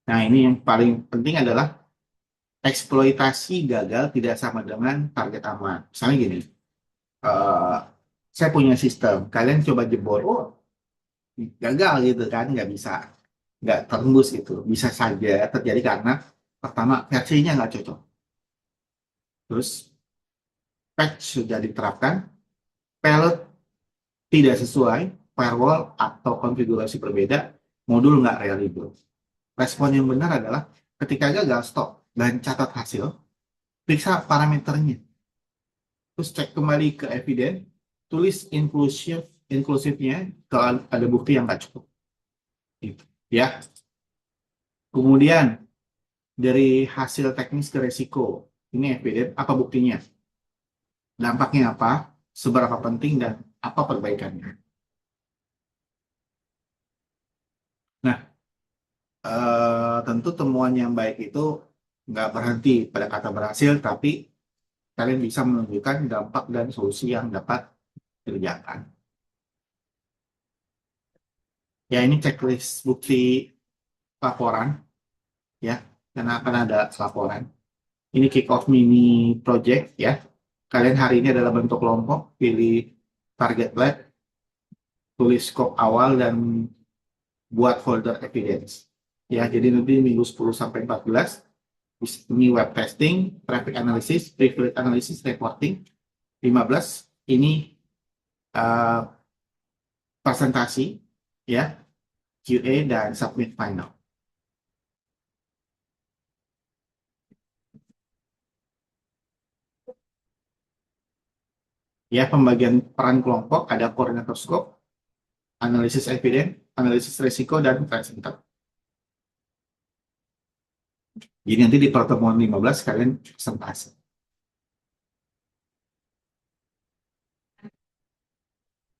Nah, ini yang paling penting adalah eksploitasi gagal tidak sama dengan target aman. Misalnya gini, eh, saya punya sistem, kalian coba jebol, oh gagal gitu kan, nggak bisa, nggak tembus gitu. Bisa saja terjadi karena pertama versinya nggak cocok, terus patch sudah diterapkan, payload tidak sesuai, firewall atau konfigurasi berbeda, modul nggak reliable. Respon yang benar adalah ketika gagal stop dan catat hasil, periksa parameternya, terus cek kembali ke evidence, tulis inklusifnya kalau ada bukti yang nggak cukup. Gitu, ya. Kemudian dari hasil teknis ke resiko, ini evidence, apa buktinya? Dampaknya apa? Seberapa penting dan apa perbaikannya? Nah, tentu temuan yang baik itu nggak berhenti pada kata berhasil, tapi kalian bisa menunjukkan dampak dan solusi yang dapat dikerjakan. Ya, ini checklist bukti laporan, ya, karena akan ada laporan. Ini kick off mini project, ya. Kalian hari ini adalah bentuk kelompok, pilih target lab, tulis scope awal, dan buat folder evidence. Ya, jadi nanti minggu 10 sampai 14 ini web testing, traffic analysis, privilege analysis, reporting. 15 ini uh, presentasi, ya, QA dan submit final. Ya, pembagian peran kelompok ada koordinator scope, analisis evidence, analisis risiko, dan presenter. Jadi nanti di pertemuan 15 kalian presentasi.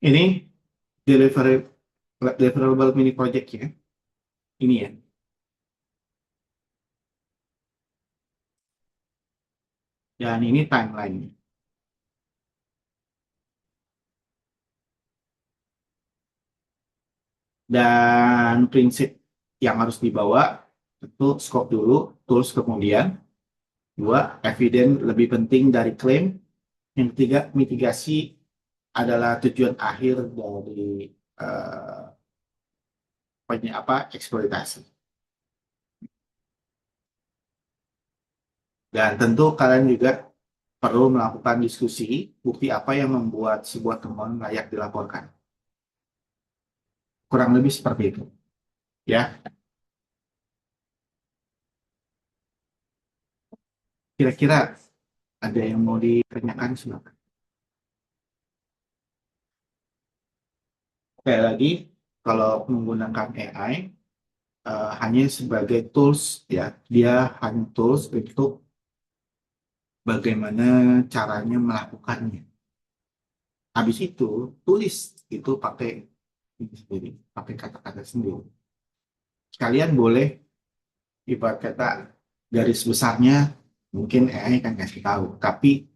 Ini deliverable mini project ya. Ini ya. Dan ini timeline-nya. Dan prinsip yang harus dibawa itu scope dulu, tools kemudian. Dua, evidence lebih penting dari klaim. Yang ketiga, mitigasi adalah tujuan akhir dari eksploitasi. Dan tentu kalian juga perlu melakukan diskusi bukti apa yang membuat sebuah temuan layak dilaporkan. Kurang lebih seperti itu. Ya, kira-kira ada yang mau ditanyakan silakan. Sekali lagi, kalau menggunakan AI hanya sebagai tools ya, dia hanya tools untuk bagaimana caranya melakukannya. Habis itu tulis itu pakai ini sendiri, pakai kata-kata sendiri. Kalian boleh ibarat kata garis besarnya mungkin AI kan kasih tahu, tapi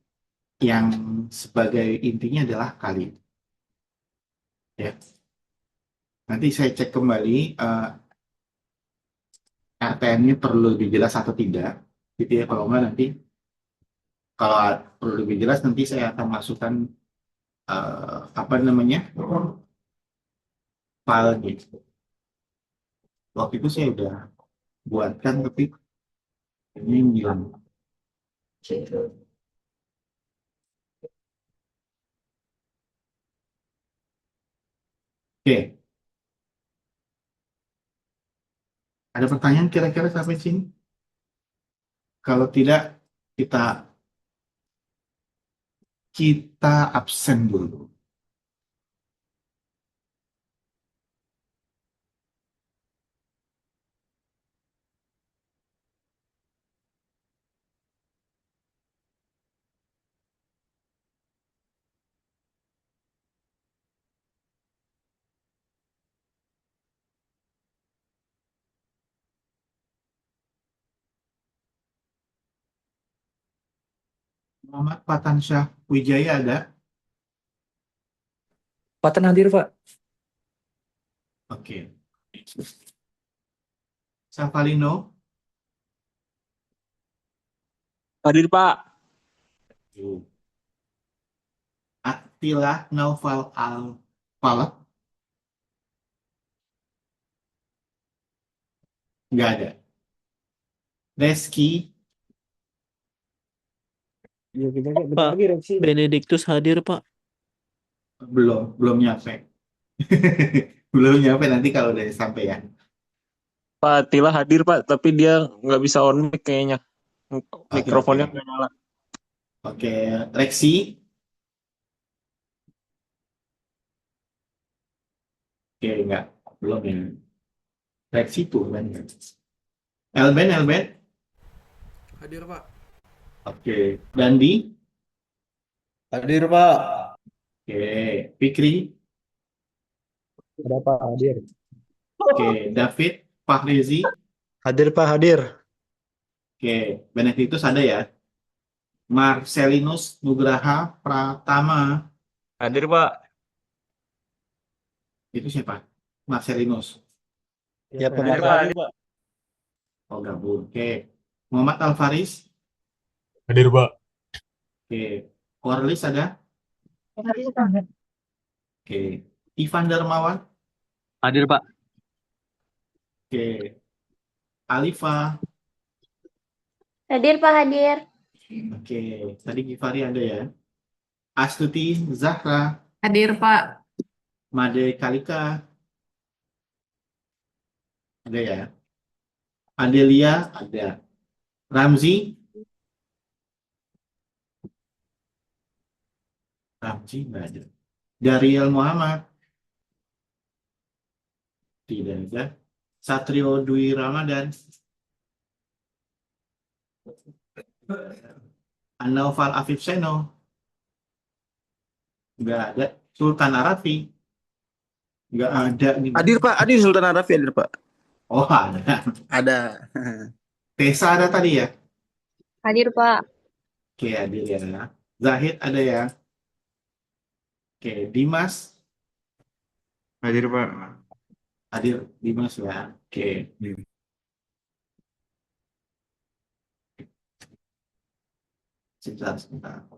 yang sebagai intinya adalah kalian. Ya. Nanti saya cek kembali RTM-nya perlu lebih jelas atau tidak, gitu ya. Kalau nggak nanti, kalau perlu lebih jelas nanti saya akan masukkan apa namanya file gitu. Waktu itu saya udah buatkan, tapi ini bilang. Oke, ada pertanyaan kira-kira sampai sini? Kalau tidak, kita kita absen dulu. Muhammad Fatansyah Wijaya ada? Patan hadir, Pak. Oke. Savalino, Hadir, Pak. Attila Naufal Al-Falak, nggak ada. Reski, Pak, Benediktus hadir, Pak. belum nyampe. Belum nyampe, nanti kalau udah sampai ya. Pak Attila hadir, Pak, tapi dia nggak bisa on mic kayaknya. Mikrofonnya Oke. nggak nyala. Oke, Lexi, oke, enggak, belum ya. Lexi tuh kan. Elben, Hadir, Pak. oke. Dandi, Hadir, Pak. oke. Fikri, Ada Pak, hadir. oke. David, Fahrizi, Hadir, Pak, hadir. oke. Benedictus ada ya. Marcelinus Nugraha Pratama, Hadir, Pak. itu siapa? Marcelinus. Ya, Pak, Hadir, Pak. hadir, Pak. Oh, gabung. Oke. Muhammad Alfaris, Hadir, Pak. oke. Corlis ada? Oke. Ivan Darmawan, Hadir, Pak. oke. Alifa, Hadir Pak, hadir. oke. Tadi Givari ada ya. Astuti Zahra, Hadir Pak. Made Kalika, ada ya. Adelia ada. Ramzi, nggak ada. Dariel Muhammad, tidak ada. Satrio Dwi Ramadan, Anaufal Afif Seno, nggak ada. Sultan Arafi, nggak ada nih. Hadir, Pak. Hadir, Sultan Arafi hadir, Pak. Oh, ada. Ada. Tesa ada tadi ya. Hadir Pak. Oke, hadir ya. Zahid ada ya. Oke, Dimas Hadir, Pak. hadir. Dimas ya. Oke. Sebentar.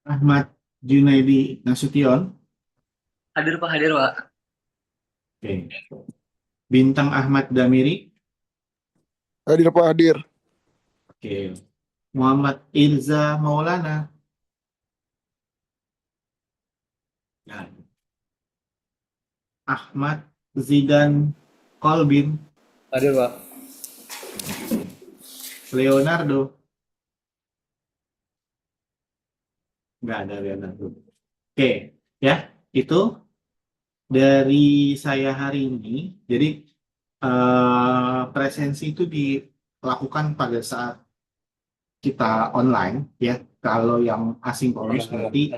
Ahmad Junaidi Nasution. Hadir, Pak, hadir, Pak. Oke. Bintang Ahmad Damiri. Hadir, Pak, hadir. Oke. Muhammad Irza Maulana. Ya. Ahmad Zidan Kolbin. Hadir, Pak. Leonardo. Nggak ada Leonardo. Oke, ya. Itu dari saya hari ini. Jadi presensi itu dilakukan pada saat kita online, ya. Kalau yang asinkronus nanti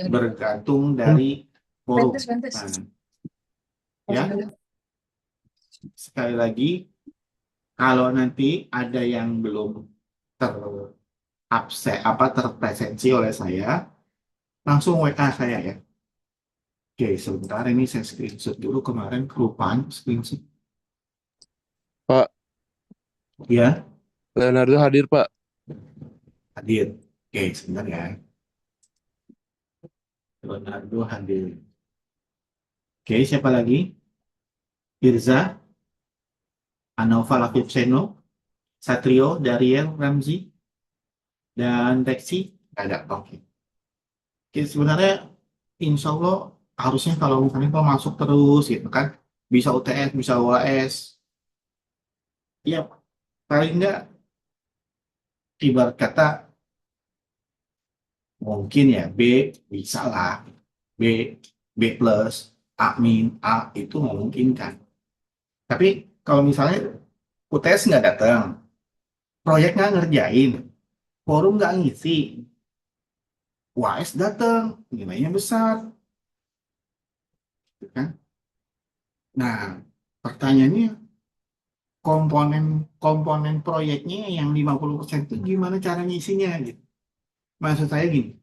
bergantung dari forum. Nah, ya, sekali lagi, kalau nanti ada yang belum terpresensi oleh saya, langsung WA saya ya. Oke, sebentar ini saya screenshot dulu, kemarin kelupaan screenshot. Pak. Ya, Leonardo hadir, Pak. hadir. Oke, sebentar ya. Leonardo hadir. Oke, siapa lagi? Irza, Anova Lafif Seno, Satrio, Dariel, Ramzi, dan Reksi. Nggak ada. Oke. Oke, sebenarnya insya Allah harusnya kalau misalnya kalau masuk terus gitu kan, bisa UTS, bisa UAS. Ya, paling nggak ibarat kata mungkin ya B bisa lah. B plus, A min, A itu memungkinkan. Tapi kalau misalnya UTS nggak datang, proyek nggak ngerjain, forum nggak ngisi, UAS datang, nilainya besar, gitu kan? Nah, pertanyaannya komponen proyeknya yang 50% itu gimana cara ngisinya gitu. Maksud saya gini,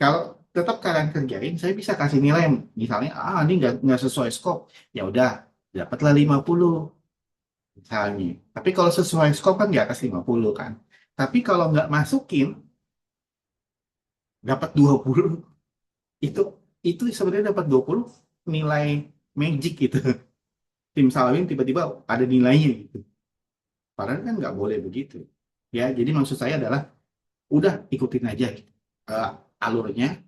kalau tetap kalian kerjain, saya bisa kasih nilai misalnya ini nggak sesuai skop, ya udah dapatlah 50 misalnya. Tapi kalau sesuai skop kan di atas 50 kan. Tapi kalau nggak masukin dapat 20 itu sebenarnya dapat 20 nilai magic gitu. Tim Salawin tiba-tiba ada nilainya gitu. Padahal kan nggak boleh begitu. Ya, jadi maksud saya adalah udah ikutin aja gitu. Alurnya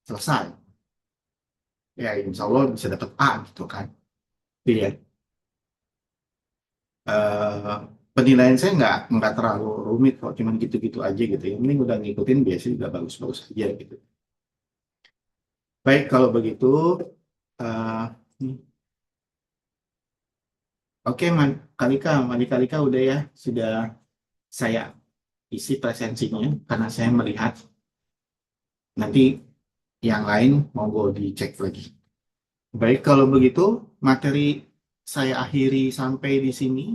selesai. Ya, insya Allah bisa dapat A gitu kan. Iya. Eh, Penilaian saya nggak terlalu rumit kok, cuman gitu-gitu aja gitu. Yang penting udah ngikutin biasanya udah bagus-bagus aja gitu. Baik, kalau begitu, eh, oke, Kalika udah ya, sudah saya isi presensinya karena saya melihat nanti yang lain mau gue dicek lagi. Baik, kalau begitu materi saya akhiri sampai di sini.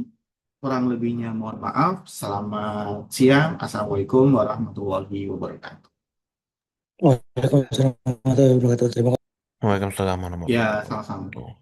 Kurang lebihnya mohon maaf. Selamat siang. Assalamualaikum warahmatullahi wabarakatuh. Waalaikumsalam warahmatullahi wabarakatuh. Terima kasih. Waalaikumsalam warahmatullahi Ya, wabarakatuh. sama-sama.